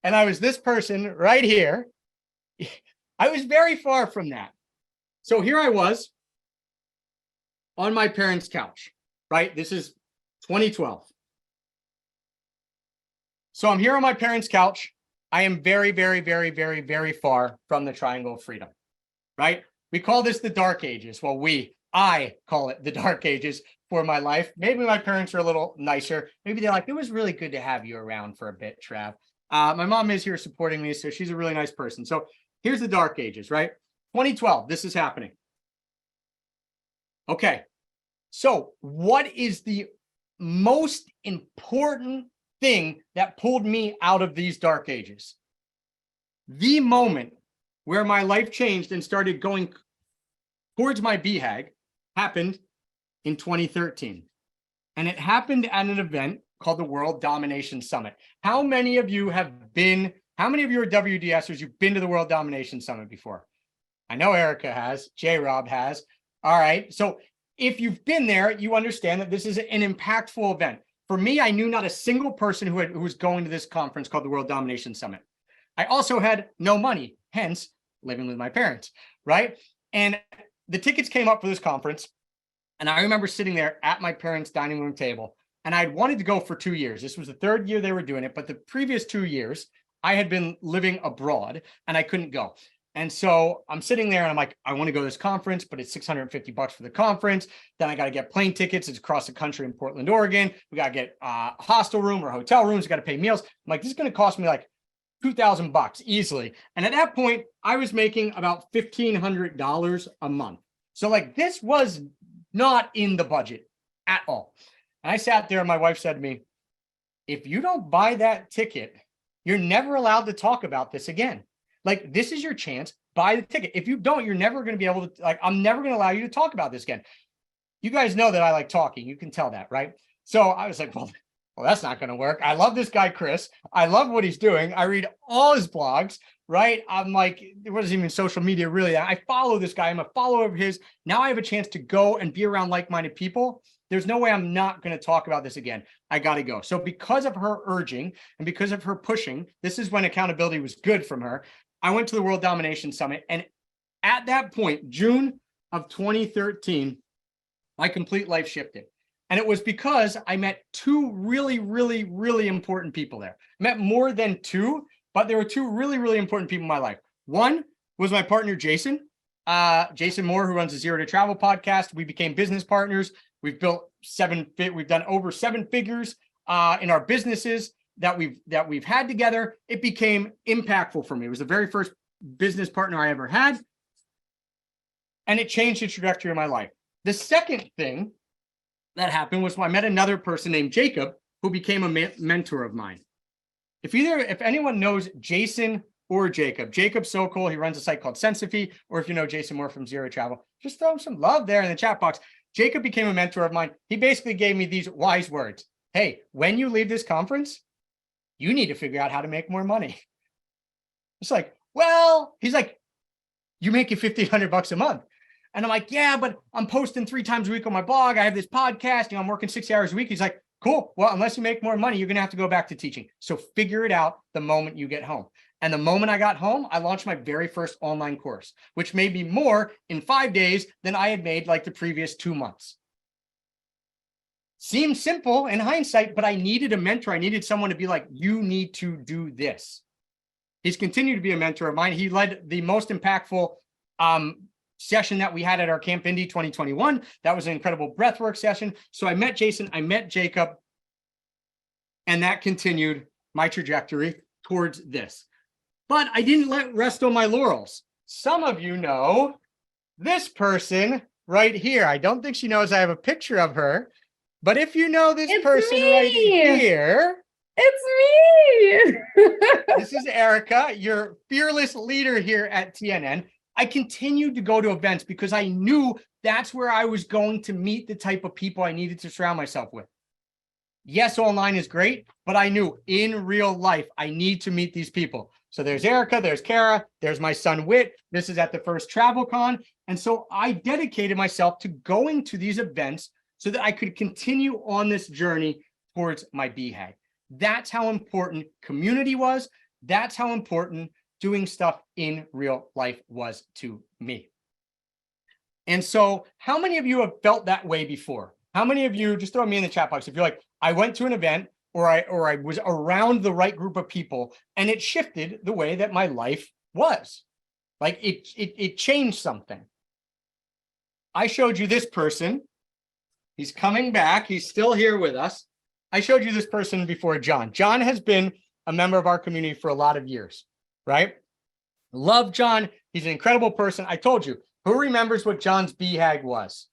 and I was this person right here, I was very far from that. So here I was on my parents' couch, right? This is 2012. So I'm here on my parents' couch. I am very, very, very, very, very far from the triangle of freedom, right? We call this the dark ages. Well, I call it the dark ages for my life. Maybe my parents are a little nicer. Maybe they're like, it was really good to have you around for a bit, Trav. My mom is here supporting me, so she's a really nice person. So here's the dark ages, right? 2012, this is happening. Okay, so what is the most important thing that pulled me out of these dark ages? The moment where my life changed and started going towards my BHAG happened in 2013. And it happened at an event called the World Domination Summit. How many of you are WDSers, you've been to the World Domination Summit before? I know Erica has, J-Rob has. All right, so if you've been there, you understand that this is an impactful event. For me, I knew not a single person who was going to this conference called the World Domination Summit. I also had no money, hence living with my parents, right? And the tickets came up for this conference. And I remember sitting there at my parents' dining room table, and I'd wanted to go for 2 years. This was the 3rd year they were doing it, but the previous 2 years, I had been living abroad and I couldn't go. And so I'm sitting there and I'm like, I want to go to this conference, but it's $650 for the conference. Then I got to get plane tickets. It's across the country in Portland, Oregon. We got to get a hostel room or hotel rooms. We got to pay meals. I'm like, this is going to cost me like $2,000 easily. And at that point, I was making about $1,500 a month. So like this was not in the budget at all. And I sat there and my wife said to me, if you don't buy that ticket, you're never allowed to talk about this again. Like, this is your chance, buy the ticket. If you don't, you're never going to be able to, like, I'm never going to allow you to talk about this again. You guys know that I like talking. You can tell that, right? So I was like, well, that's not going to work. I love this guy, Chris. I love what he's doing. I read all his blogs, right? I'm like, it wasn't even social media, really. I follow this guy. I'm a follower of his. Now I have a chance to go and be around like-minded people. There's no way I'm not going to talk about this again. I got to go. So because of her urging and because of her pushing, this is when accountability was good from her. I went to the World Domination Summit. And at that point, June of 2013, my complete life shifted. And it was because I met 2 really, really, really important people there. I met more than 2, but there were 2 really, really important people in my life. One was my partner, Jason. Jason Moore, who runs the Zero to Travel podcast. We became business partners. We've done over 7 figures in our businesses that we've had together. It became impactful for me. It was the very first business partner I ever had. And it changed the trajectory of my life. The second thing that happened was when I met another person named Jacob, who became a mentor of mine. If anyone knows Jason or Jacob. Jacob's so cool. He runs a site called Sensify, or if you know Jason Moore from Zero Travel, just throw him some love there in the chat box. Jacob became a mentor of mine. He basically gave me these wise words. Hey, when you leave this conference, you need to figure out how to make more money. It's like, well, he's like, you make it $1,500 a month. And I'm like, yeah, but I'm posting 3 times a week on my blog. I have this podcast, I'm working 60 hours a week. He's like, cool. Well, unless you make more money, you're going to have to go back to teaching. So figure it out the moment you get home. And the moment I got home, I launched my very first online course, which made me more in 5 days than I had made like the previous 2 months. Seems simple in hindsight, but I needed a mentor. I needed someone to be like, you need to do this. He's continued to be a mentor of mine. He led the most impactful session that we had at our Camp Indy 2021. That was an incredible breathwork session. So I met Jason, I met Jacob, and that continued my trajectory towards this. But I didn't let rest on my laurels. Some of you know this person right here. I don't think she knows I have a picture of her, but if you know this person right here, it's me. this is Erica, your fearless leader here at TNN. I continued to go to events because I knew that's where I was going to meet the type of people I needed to surround myself with. Yes, online is great, but I knew in real life, I need to meet these people. So there's Erica, there's Kara, there's my son, Whit. This is at the first TravelCon. And so I dedicated myself to going to these events so that I could continue on this journey towards my BHAG. That's how important community was. That's how important doing stuff in real life was to me. And so how many of you have felt that way before? How many of you, just throw me in the chat box, if you're like, I went to an event or I was around the right group of people and it shifted the way that my life was. Like it changed something. I showed you this person. He's coming back. He's still here with us. I showed you this person before, John. John has been a member of our community for a lot of years, right? Love John. He's an incredible person. I told you, who remembers what John's BHAG was?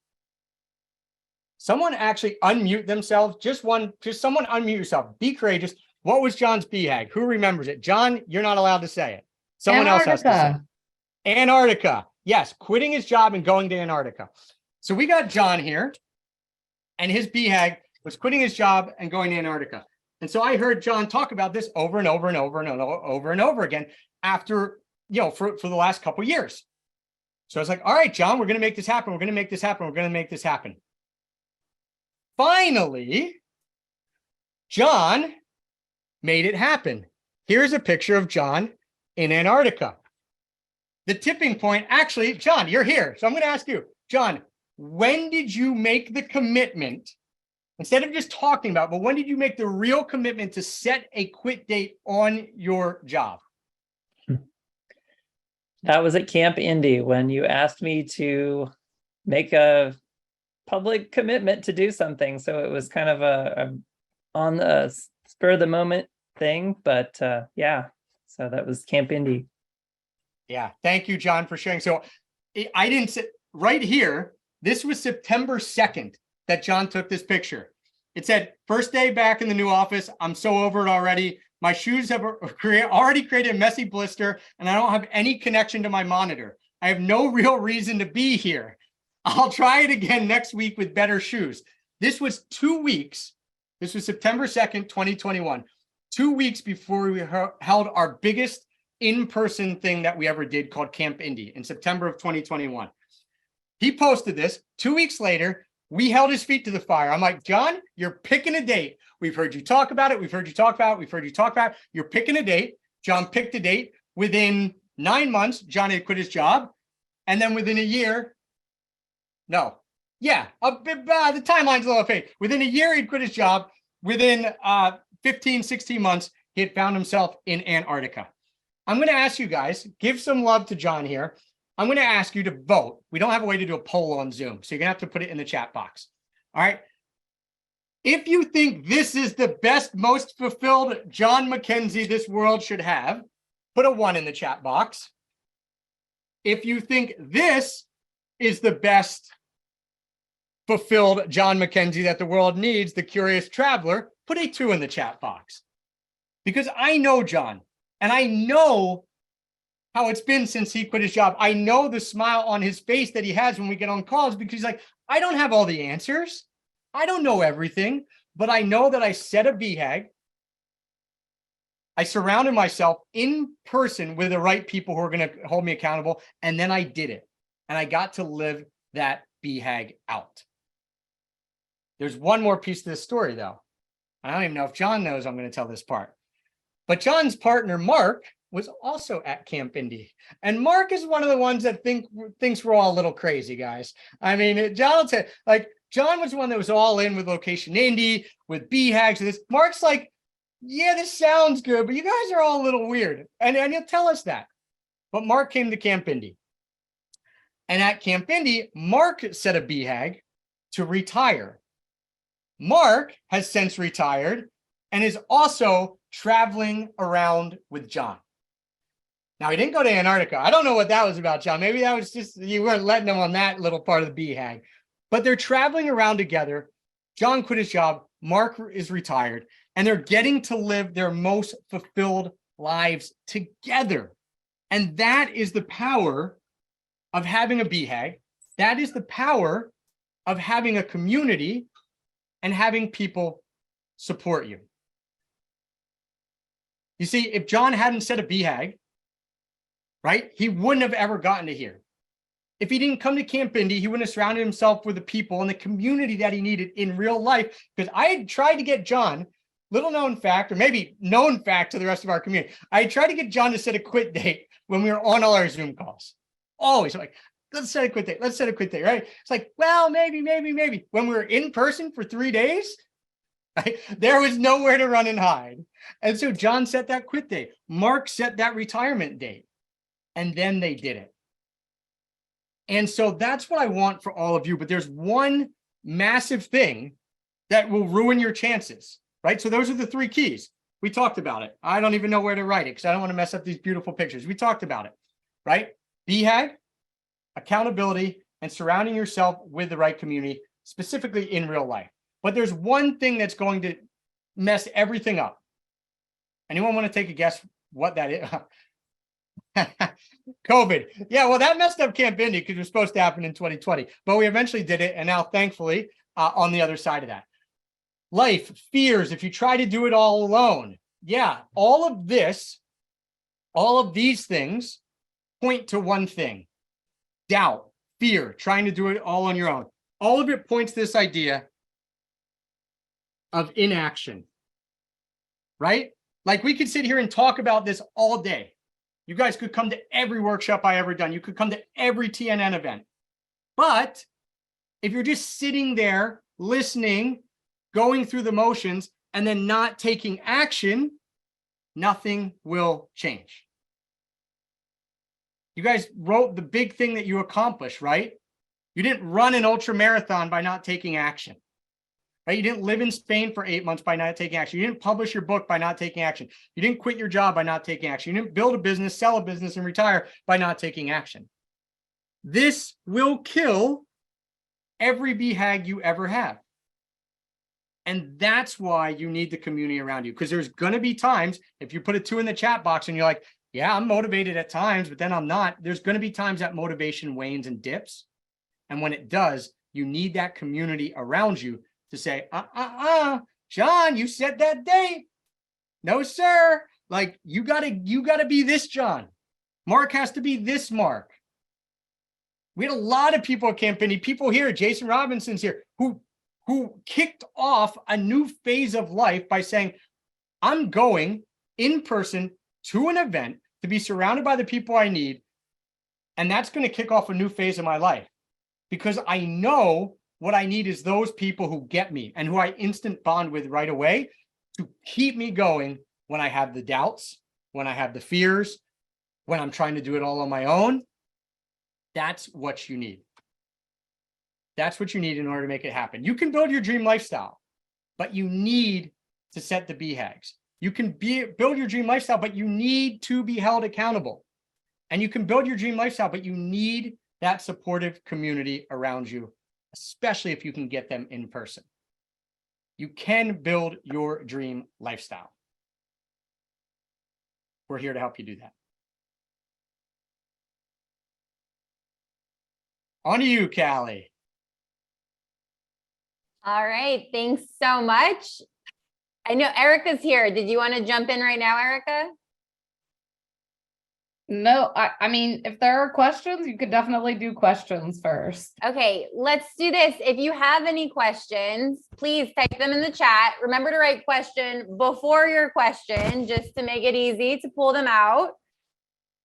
Someone actually unmute themselves. Just someone unmute yourself. Be courageous. What was John's BHAG? Who remembers it? John, you're not allowed to say it. Someone else has to say it. Antarctica. Yes, quitting his job and going to Antarctica. So we got John here, and his BHAG was quitting his job and going to Antarctica. And so I heard John talk about this over and over and over and over and over again after, for the last couple of years. So I was like, all right, John, we're going to make this happen. We're going to make this happen. We're going to make this happen. Finally, John made it happen. Here's a picture of John in Antarctica. The tipping point, actually, John, you're here. So I'm going to ask you, John, when did you make the commitment, instead of just talking about, but when did you make the real commitment to set a quit date on your job? That was at Camp Indy when you asked me to make a public commitment to do something. So it was kind of a on the spur of the moment thing, but yeah, so that was Camp Indy. Yeah, thank you, John, for sharing. So I didn't sit right here. This was September 2nd that John took this picture. It said, first day back in the new office. I'm so over it already. My shoes have already created a messy blister and I don't have any connection to my monitor. I have no real reason to be here. I'll try it again next week with better shoes. This was 2 weeks. This was September 2nd, 2021. 2 weeks before we held our biggest in-person thing that we ever did called Camp Indy in September of 2021. He posted this. 2 weeks later, we held his feet to the fire. I'm like, John, you're picking a date. We've heard you talk about it. We've heard you talk about it. We've heard you talk about it. You're picking a date. John picked a date. Within 9 months, John had quit his job. And then within a year, the timeline's a little fake. Within a year, he'd quit his job. Within 15, 16 months, he had found himself in Antarctica. I'm going to ask you guys, give some love to John here. I'm going to ask you to vote. We don't have a way to do a poll on Zoom, so you're going to have to put it in the chat box. All right. If you think this is the best, most fulfilled John McKenzie this world should have, put a 1 in the chat box. If you think this is the best fulfilled John McKenzie that the world needs, the curious traveler, put a 2 in the chat box. Because I know John, and I know how it's been since he quit his job. I know the smile on his face that he has when we get on calls, because he's like, I don't have all the answers. I don't know everything, but I know that I set a BHAG. I surrounded myself in person with the right people who are going to hold me accountable. And then I did it. And I got to live that BHAG out. There's one more piece to this story, though. I don't even know if John knows I'm going to tell this part. But John's partner, Mark, was also at Camp Indy. And Mark is one of the ones that thinks we're all a little crazy, guys. I mean, John will tell, like, John was the one that was all in with Location Indy, with BHAGs. This Mark's like, yeah, this sounds good, but you guys are all a little weird. And he'll tell us that. But Mark came to Camp Indy. And at Camp Indy, Mark set a BHAG to retire. Mark has since retired and is also traveling around with John. Now, he didn't go to Antarctica. I don't know what that was about, John. Maybe that was just, you weren't letting him on that little part of the BHAG. But they're traveling around together. John quit his job. Mark is retired. And they're getting to live their most fulfilled lives together. And that is the power of having a BHAG. That is the power of having a community and having people support you. You see, if John hadn't set a BHAG, right, he wouldn't have ever gotten to here. If he didn't come to Camp Indy, he wouldn't have surrounded himself with the people and the community that he needed in real life. Because I had tried to get John, little known fact, or maybe known fact to the rest of our community, I tried to get John to set a quit date when we were on all our Zoom calls. Always like, let's set a quit date. Let's set a quit date, right? It's like, well, maybe. When we were in person for 3 days, right, there was nowhere to run and hide. And so John set that quit date. Mark set that retirement date. And then they did it. And so that's what I want for all of you. But there's one massive thing that will ruin your chances, right? So those are the 3 keys. We talked about it. I don't even know where to write it because I don't want to mess up these beautiful pictures. We talked about it, right? BHAG, accountability, and surrounding yourself with the right community, specifically in real life. But there's one thing that's going to mess everything up. Anyone want to take a guess what that is? COVID. Yeah, well, that messed up Camp Indy because it was supposed to happen in 2020, but we eventually did it. And now, thankfully, on the other side of that. Life, fears, if you try to do it all alone. Yeah, all of this, all of these things point to one thing: doubt, fear, trying to do it all on your own. All of it points to this idea of inaction, right? Like, we could sit here and talk about this all day. You guys could come to every workshop I ever done. You could come to every TNN event. But if you're just sitting there listening, going through the motions, and then not taking action, nothing will change. You guys wrote the big thing that you accomplished, right? You didn't run an ultra marathon by not taking action. Right? You didn't live in Spain for 8 months by not taking action. You didn't publish your book by not taking action. You didn't quit your job by not taking action. You didn't build a business, sell a business, and retire by not taking action. This will kill every BHAG you ever have. And that's why you need the community around you. Because there's going to be times, if you put a 2 in the chat box and you're like, yeah, I'm motivated at times, but then I'm not. There's going to be times that motivation wanes and dips. And when it does, you need that community around you to say, John, you set that date. No, sir. Like, you gotta be this John. Mark has to be this Mark. We had a lot of people at Camp Indy, people here, Jason Robinson's here, who kicked off a new phase of life by saying, I'm going in person to an event to be surrounded by the people I need. And that's going to kick off a new phase of my life, because I know what I need is those people who get me and who I instant bond with right away to keep me going when I have the doubts, when I have the fears, when I'm trying to do it all on my own. That's what you need. That's what you need in order to make it happen. You can build your dream lifestyle, but you need to set the BHAGs. You can build your dream lifestyle, but you need to be held accountable. And you can build your dream lifestyle, but you need that supportive community around you, especially if you can get them in person. You can build your dream lifestyle. We're here to help you do that. On to you, Callie. All right. Thanks so much. I know Erica's here. Did you want to jump in right now, Erica? No, I mean, if there are questions, you could definitely do questions first. Okay, let's do this. If you have any questions, please type them in the chat. Remember to write question before your question, just to make it easy to pull them out.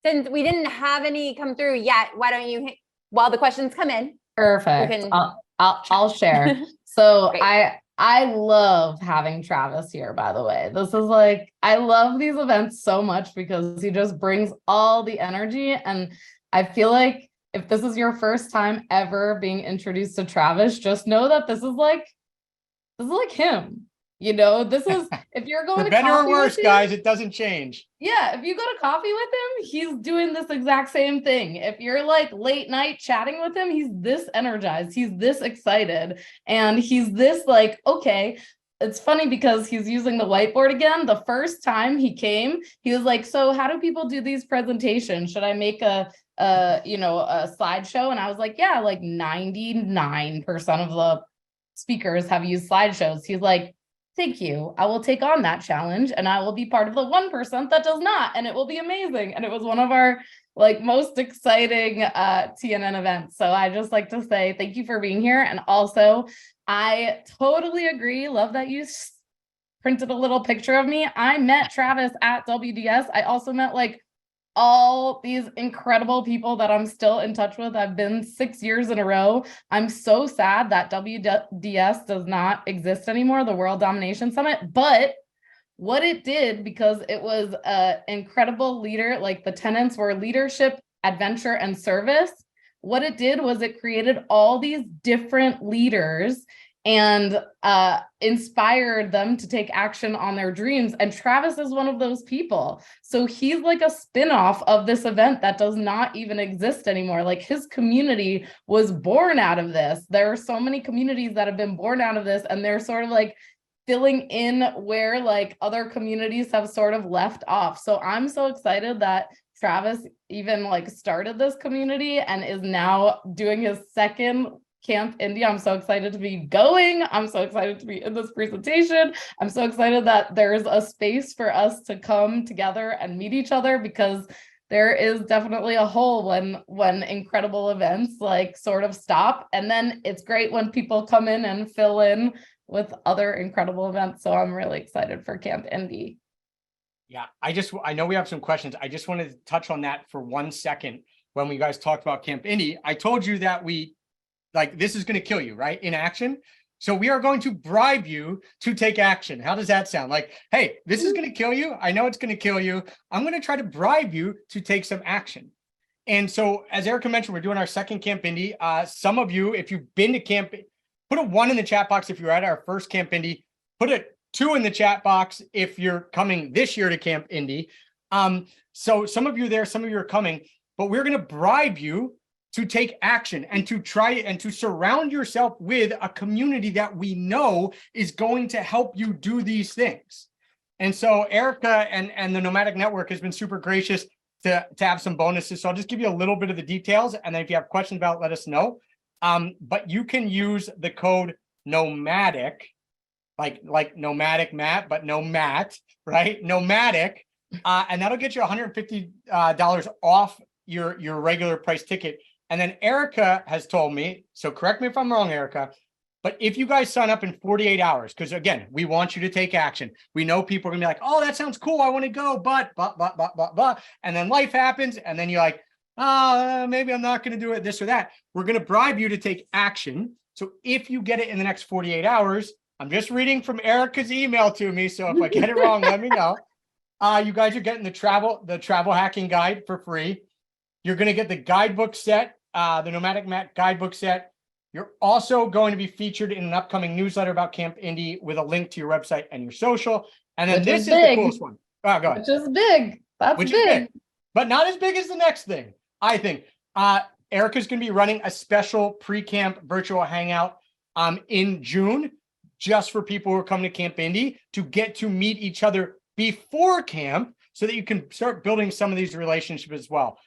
Since we didn't have any come through yet, why don't you, while the questions come in? Perfect. can- I'll share. So Great. I love having Travis here, by the way. This is like, I love these events so much because he just brings all the energy. And I feel like if this is your first time ever being introduced to Travis, just know that this is like him. You know, this is, if you're going For to better or coffee worse, with him, guys, it doesn't change. yeah, if you go to coffee with him, he's doing this exact same thing. If you're like late night chatting with him, he's this energized, he's this excited, and he's this like, okay. It's funny because he's using the whiteboard again. The first time he came, he was like, so how do people do these presentations? Should I make a slideshow? And I was like, yeah, like 99% of the speakers have used slideshows. He's like, thank you. I will take on that challenge and I will be part of the 1% that does not, and it will be amazing. And it was one of our like most exciting TNN events. So I just like to say thank you for being here. And also I totally agree. Love that you printed a little picture of me. I met Travis at WDS. I also met like all these incredible people that I'm still in touch with. I've been 6 years in a row. I'm so sad that WDS does not exist anymore, the World Domination Summit, but what it did, because it was an incredible leader, like the tenets were leadership, adventure, and service. What it did was it created all these different leaders and inspired them to take action on their dreams. And Travis is one of those people. So he's like a spin-off of this event that does not even exist anymore. Like his community was born out of this. There are so many communities that have been born out of this, and they're sort of like filling in where like other communities have sort of left off. So I'm so excited that Travis even like started this community and is now doing his second Camp India. I'm so excited to be going. I'm so excited to be in this presentation. I'm so excited that there's a space for us to come together and meet each other, because there is definitely a hole when incredible events like sort of stop. And then it's great when people come in and fill in with other incredible events. So I'm really excited for Camp Indy. Yeah, I know we have some questions. I just wanted to touch on that for 1 second. When we guys talked about Camp Indy, I told you that this is going to kill you, right? In action. So we are going to bribe you to take action. How does that sound? Like, hey, this is going to kill you. I know it's going to kill you. I'm going to try to bribe you to take some action. And so, as Erica mentioned, we're doing our second Camp Indy. Some of you, if you've been to Camp, put a 1 in the chat box if you're at our first Camp Indy. Put a 2 in the chat box if you're coming this year to Camp Indy. So some of you there, some of you are coming, but we're going to bribe you to take action and to try and to surround yourself with a community that we know is going to help you do these things. And so Erica and the Nomadic Network has been super gracious to have some bonuses. So I'll just give you a little bit of the details. And then if you have questions about it, let us know. But you can use the code Nomadic, like Nomadic Matt, but no Matt, right? Nomadic. And that'll get you $150 off your regular price ticket. And then Erica has told me, so correct me if I'm wrong, Erica, but if you guys sign up in 48 hours, because again, we want you to take action. We know people are gonna be like, oh, that sounds cool. I want to go, but. And then life happens. And then you're like, oh, maybe I'm not going to do it, this or that. We're going to bribe you to take action. So if you get it in the next 48 hours, I'm just reading from Erica's email to me. So if I get it wrong, let me know. You guys are getting the travel hacking guide for free. You're going to get the guidebook set, the Nomadic Matt guidebook set. You're also going to be featured in an upcoming newsletter about Camp Indy with a link to your website and your social. And then this is the coolest one. Oh, go ahead. Which is big. That's Which big. is big, but not as big as the next thing, I think. Erica's going to be running a special pre-camp virtual hangout in June, just for people who are coming to Camp Indy to get to meet each other before camp so that you can start building some of these relationships as well.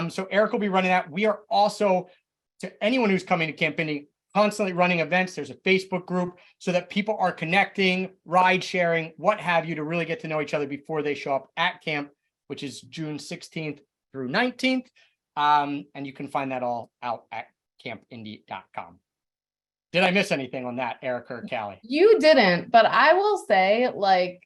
So Eric will be running that. We are also to anyone who's coming to Camp Indy, constantly running events. There's a Facebook group so that people are connecting, ride sharing, what have you, to really get to know each other before they show up at camp, which is June 16th through 19th. And you can find that all out at campindy.com. Did I miss anything on that, Erica or Callie? You didn't, but I will say, like,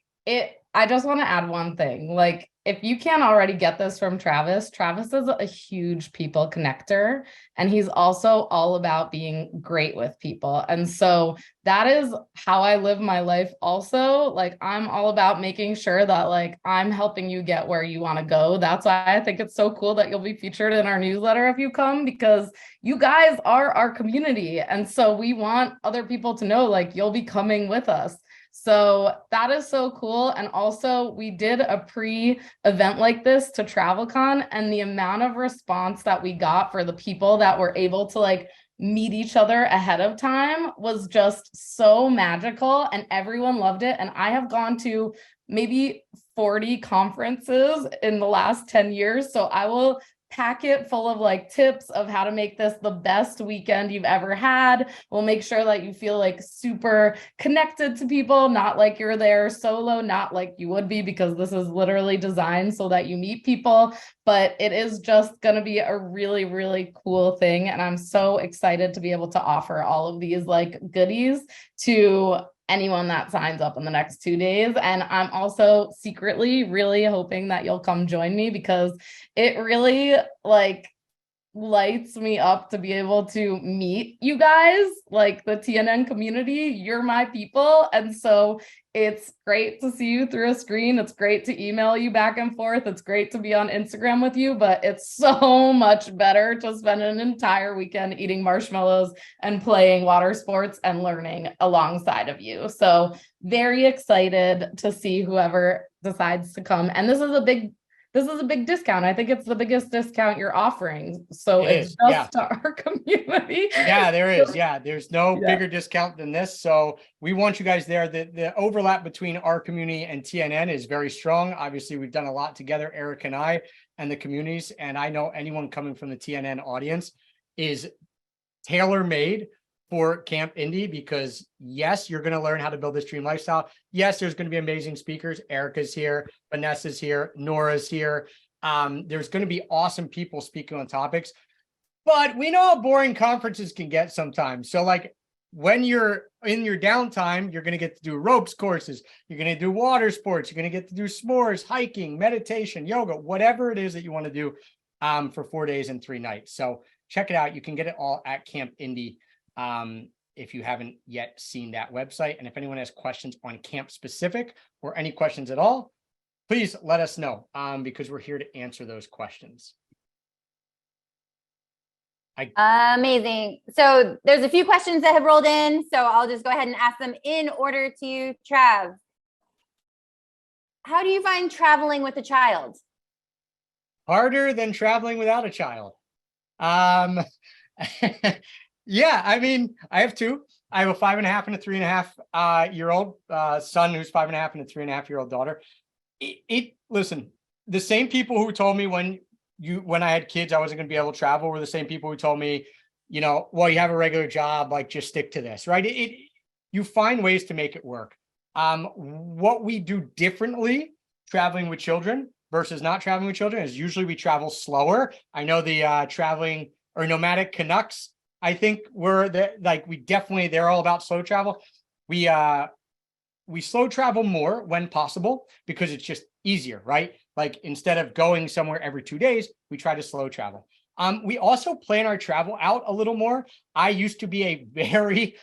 I just want to add one thing. Like, if you can't already get this from Travis, Travis is a huge people connector, and he's also all about being great with people. And so that is how I live my life also. Like, I'm all about making sure that, like, I'm helping you get where you want to go. That's why I think it's so cool that you'll be featured in our newsletter if you come, because you guys are our community. And so we want other people to know, like, you'll be coming with us. So that is so cool. And also, we did a pre-event like this to TravelCon, and the amount of response that we got for the people that were able to, like, meet each other ahead of time was just so magical, and everyone loved it. And I have gone to maybe 40 conferences in the last 10 years. So I will pack it full of, like, tips of how to make this the best weekend you've ever had. We'll make sure that you feel, like, super connected to people, not like you're there solo, not like you would be, because this is literally designed so that you meet people. But it is just going to be a really, really cool thing. And I'm so excited to be able to offer all of these, like, goodies to anyone that signs up in the next 2 days. And I'm also secretly really hoping that you'll come join me, because it really, like, lights me up to be able to meet you guys, like the TNN community. You're my people. And so it's great to see you through a screen. It's great to email you back and forth. It's great to be on Instagram with you, but it's so much better to spend an entire weekend eating marshmallows and playing water sports and learning alongside of you. So very excited to see whoever decides to come. And this is a big discount. I think it's the biggest discount you're offering. So it's just to our community. Yeah, there is. Yeah, there's no bigger discount than this. So we want you guys there. The overlap between our community and TNN is very strong. Obviously, we've done a lot together, Eric and I, and the communities. And I know anyone coming from the TNN audience is tailor-made for Camp Indy, because yes, you're going to learn how to build this dream lifestyle. Yes, there's going to be amazing speakers. Erica's here, Vanessa's here, Nora's here. There's going to be awesome people speaking on topics, but we know how boring conferences can get sometimes. So, like, when you're in your downtime, you're going to get to do ropes courses. You're going to do water sports. You're going to get to do s'mores, hiking, meditation, yoga, whatever it is that you want to do for 4 days and 3 nights. So check it out. You can get it all at Camp Indy. If you haven't yet seen that website. And if anyone has questions on camp specific or any questions at all, please let us know, because we're here to answer those questions. Amazing. So there's a few questions that have rolled in, so I'll just go ahead and ask them in order to you, Trav. How do you find traveling with a child? Harder than traveling without a child. Yeah, I mean, I have two. I have a 5.5 and a 3.5 year old son who's 5.5 and a 3.5-year-old daughter. Listen, the same people who told me when I had kids I wasn't going to be able to travel were the same people who told me, well, you have a regular job, like, just stick to this, right? You find ways to make it work. What we do differently traveling with children versus not traveling with children is usually we travel slower. I know the traveling or nomadic Canucks, I think they're all about slow travel. We slow travel more when possible because it's just easier, right? Like, instead of going somewhere every 2 days, we try to slow travel. We also plan our travel out a little more. I used to be a very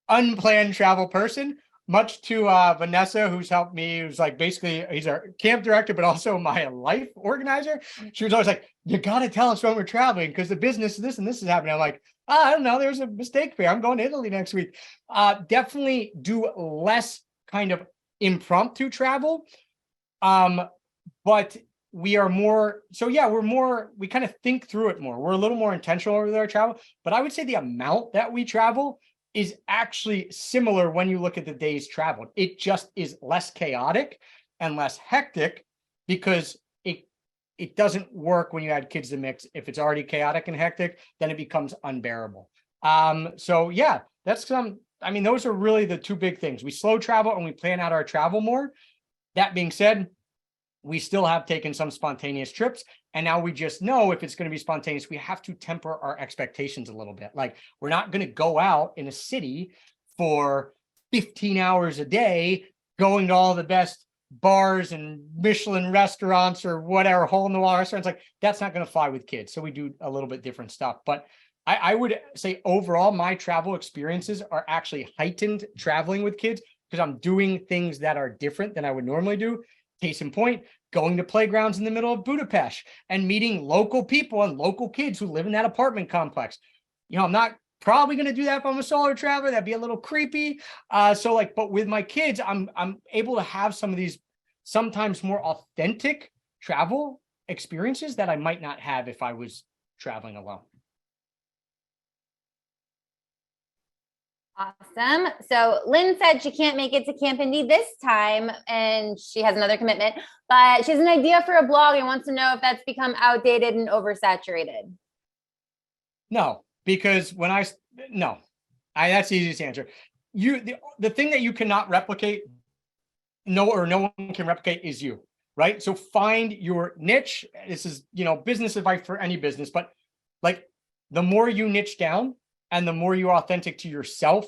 unplanned travel person, much to Vanessa, who's helped me, who's like basically, he's our camp director, but also my life organizer. She was always like, you got to tell us when we're traveling because the business, this and this is happening. I'm like, I don't know, there's a mistake here. I'm going to Italy next week. Definitely do less kind of impromptu travel. But we are more, we kind of think through it more. We're a little more intentional with our travel, but I would say the amount that we travel is actually similar when you look at the days traveled. It just is less chaotic and less hectic because it doesn't work when you add kids to the mix. If it's already chaotic and hectic, then it becomes unbearable. So yeah, that's those are really the two big things. We slow travel and we plan out our travel more. That being said, we still have taken some spontaneous trips. And now we just know if it's going to be spontaneous, we have to temper our expectations a little bit. Like, we're not going to go out in a city for 15 hours a day, going to all the best bars and Michelin restaurants or whatever, hole in the wall restaurants. Like, that's not going to fly with kids. So we do a little bit different stuff. But I would say overall, my travel experiences are actually heightened traveling with kids because I'm doing things that are different than I would normally do. Case in point, going to playgrounds in the middle of Budapest and meeting local people and local kids who live in that apartment complex. I'm not probably going to do that if I'm a solo traveler. That'd be a little creepy. But with my kids, I'm able to have some of these sometimes more authentic travel experiences that I might not have if I was traveling alone. Awesome. So Lynn said she can't make it to Camp Indy this time, and she has another commitment, but she has an idea for a blog and wants to know if that's become outdated and oversaturated. No, because that's the easiest answer. The thing that you cannot replicate, no one can replicate, is you, right? So find your niche. This is, business advice for any business, but like, the more you niche down and the more you're authentic to yourself,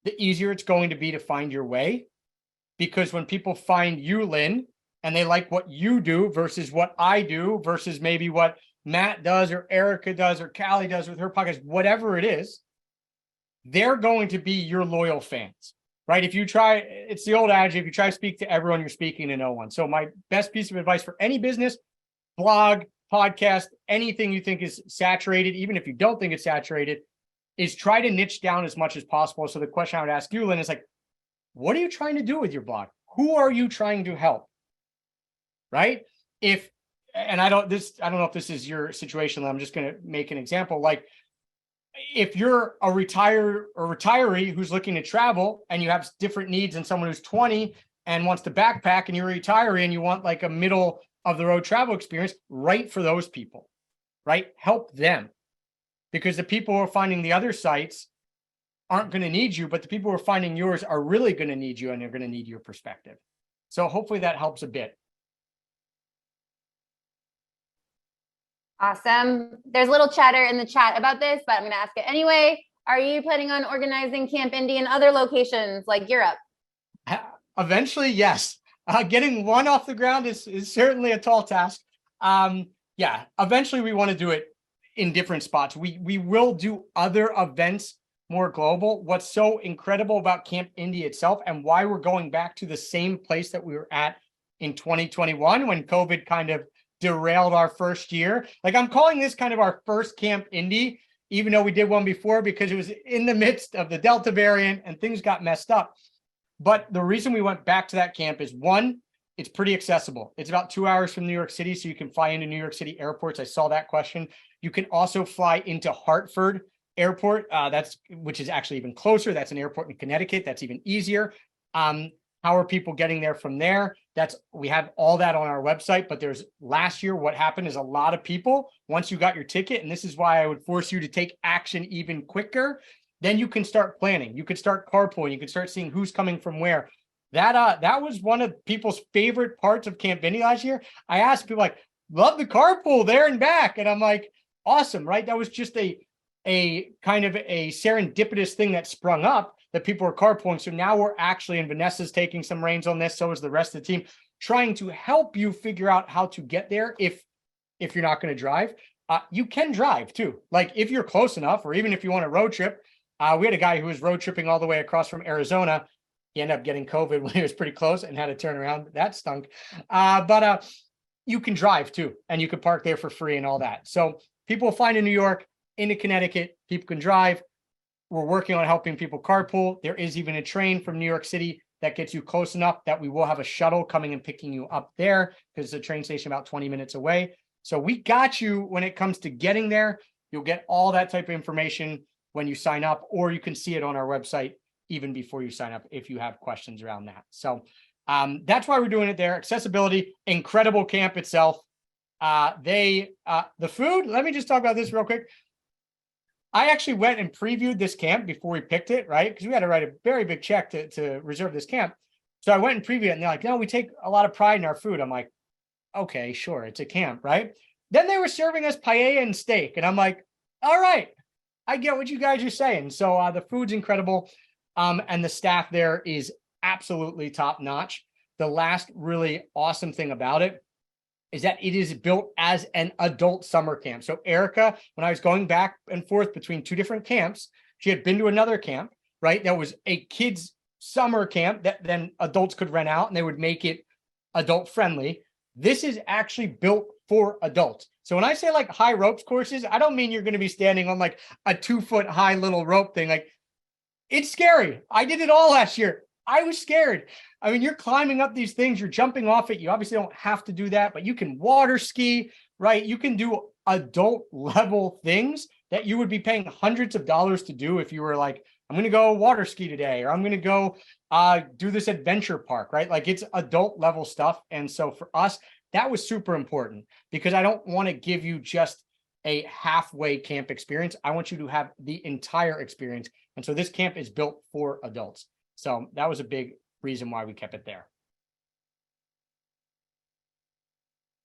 the easier it's going to be to find your way. Because when people find you, Lynn, and they like what you do versus what I do versus maybe what Matt does or Erica does or Callie does with her podcast, whatever it is, they're going to be your loyal fans, right? It's the old adage, if you try to speak to everyone, you're speaking to no one. So my best piece of advice for any business, blog, podcast, anything you think is saturated, even if you don't think it's saturated, is try to niche down as much as possible. So the question I would ask you, Lynn, is like, what are you trying to do with your blog? Who are you trying to help? Right? I don't know if this is your situation. I'm just going to make an example. Like, if you're a retiree who's looking to travel and you have different needs than someone who's 20 and wants to backpack, and you're a retiree and you want like a middle of the road travel experience, write for those people, right? Help them. Because the people who are finding the other sites aren't going to need you, but the people who are finding yours are really going to need you, and they're going to need your perspective. So hopefully that helps a bit. Awesome. There's a little chatter in the chat about this, but I'm going to ask it anyway. Are you planning on organizing Camp Indy in other locations like Europe? Eventually, yes. Getting one off the ground is certainly a tall task. Eventually we want to do it in different spots. We will do other events more global. What's so incredible about Camp Indy itself, and why we're going back to the same place that we were at in 2021 when COVID kind of derailed our first year. Like, I'm calling this kind of our first Camp Indy, even though we did one before, because it was in the midst of the Delta variant and things got messed up. But the reason we went back to that camp is, one, it's pretty accessible. It's about 2 hours from New York City, so you can fly into New York City airports. I saw that question. You can also fly into Hartford Airport, which is actually even closer. That's an airport in Connecticut. That's even easier. How are people getting there from there? We have all that on our website, but last year, what happened is a lot of people, once you got your ticket, and this is why I would force you to take action even quicker, then you can start planning. You could start carpooling. You could start seeing who's coming from where. That was one of people's favorite parts of Camp Indy last year. I asked people, like, love the carpool there and back. And I'm like, awesome, right? That was just a kind of a serendipitous thing that sprung up, that people were carpooling. So now we're actually, and Vanessa's taking some reins on this, so is the rest of the team, trying to help you figure out how to get there if you're not going to drive. You can drive too. Like, if you're close enough, or even if you want a road trip. We had a guy who was road tripping all the way across from Arizona. He ended up getting COVID when he was pretty close and had to turn around. That stunk. But you can drive too, and you can park there for free and all that. So people find in New York, into Connecticut, people can drive. We're working on helping people carpool. There is even a train from New York City that gets you close enough that we will have a shuttle coming and picking you up there, because the train station about 20 minutes away. So we got you when it comes to getting there. You'll get all that type of information when you sign up, or you can see it on our website even before you sign up if you have questions around that. So that's why we're doing it there. Accessibility, incredible camp itself. The food, let me just talk about this real quick. I actually went and previewed this camp before we picked it, right? Because we had to write a very big check to reserve this camp. So I went and previewed it, and they're like, no, we take a lot of pride in our food. I'm like, okay, sure, it's a camp, right? Then they were serving us paella and steak, and I'm like, all right, I get what you guys are saying. So the food's incredible, and the staff there is absolutely top notch. The last really awesome thing about it is that it is built as an adult summer camp. So Erica, when I was going back and forth between two different camps, she had been to another camp, right? That was a kids summer camp that then adults could rent out, and they would make it adult friendly. This is actually built for adults. So when I say like high ropes courses, I don't mean you're going to be standing on like a 2-foot high little rope thing. Like, it's scary. I did it all last year. I was scared. I mean, you're climbing up these things, you're jumping off it. You obviously don't have to do that, but you can water ski, right? You can do adult level things that you would be paying hundreds of dollars to do if you were like, I'm going to go water ski today, or I'm going to go do this adventure park, right? Like, it's adult level stuff. And so for us, that was super important, because I don't want to give you just a halfway camp experience. I want you to have the entire experience. And so this camp is built for adults. So that was a big reason why we kept it there.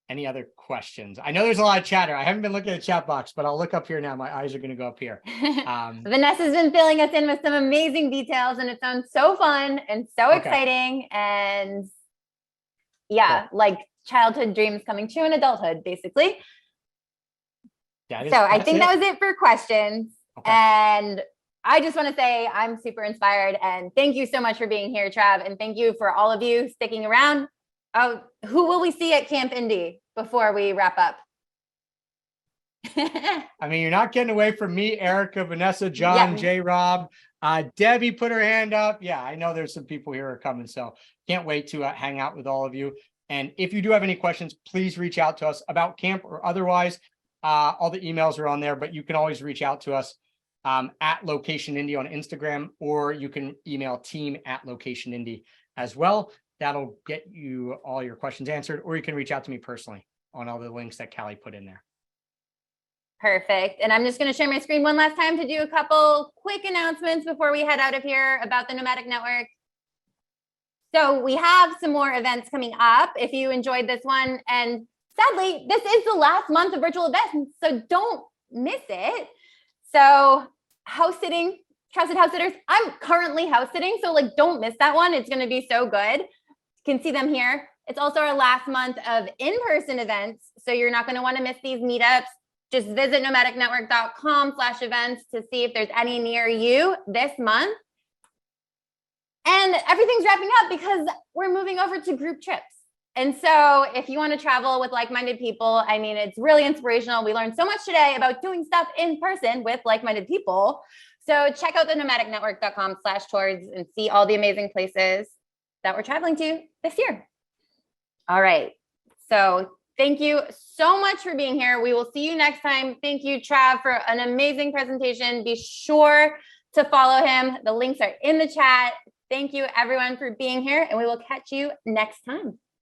Any other questions? I know there's a lot of chatter. I haven't been looking at the chat box, but I'll look up here now. My eyes are going to go up here. Vanessa's been filling us in with some amazing details, and it sounds so fun and so exciting. And yeah, cool. Like childhood dreams coming true in adulthood, basically. I think that was it for questions. Okay. And I just want to say I'm super inspired, and thank you so much for being here, Trav. And thank you for all of you sticking around. Who will we see at Camp Indy before we wrap up? I mean, you're not getting away from me, Erica, Vanessa, John, J. Rob, Debbie put her hand up. Yeah, I know there's some people here who are coming, so can't wait to hang out with all of you. And if you do have any questions, please reach out to us about camp or otherwise. All the emails are on there, but you can always reach out to us at Location Indy on Instagram, or you can email team@Location Indy as well. That'll get you all your questions answered, or you can reach out to me personally on all the links that Callie put in there. Perfect. And I'm just going to share my screen one last time to do a couple quick announcements before we head out of here about the Nomadic Network. So we have some more events coming up if you enjoyed this one. And sadly, this is the last month of virtual events, so don't miss it. So house sitting, trusted house sitters. I'm currently house sitting, so like don't miss that one. It's going to be so good. You can see them here. It's also our last month of in-person events, so you're not going to want to miss these meetups. Just visit nomadicnetwork.com/events to see if there's any near you this month. And everything's wrapping up because we're moving over to group trips. And so if you want to travel with like-minded people, I mean, it's really inspirational. We learned so much today about doing stuff in person with like-minded people. So check out the nomadicnetwork.com/tours and see all the amazing places that we're traveling to this year. All right. So thank you so much for being here. We will see you next time. Thank you, Trav, for an amazing presentation. Be sure to follow him. The links are in the chat. Thank you, everyone, for being here, and we will catch you next time.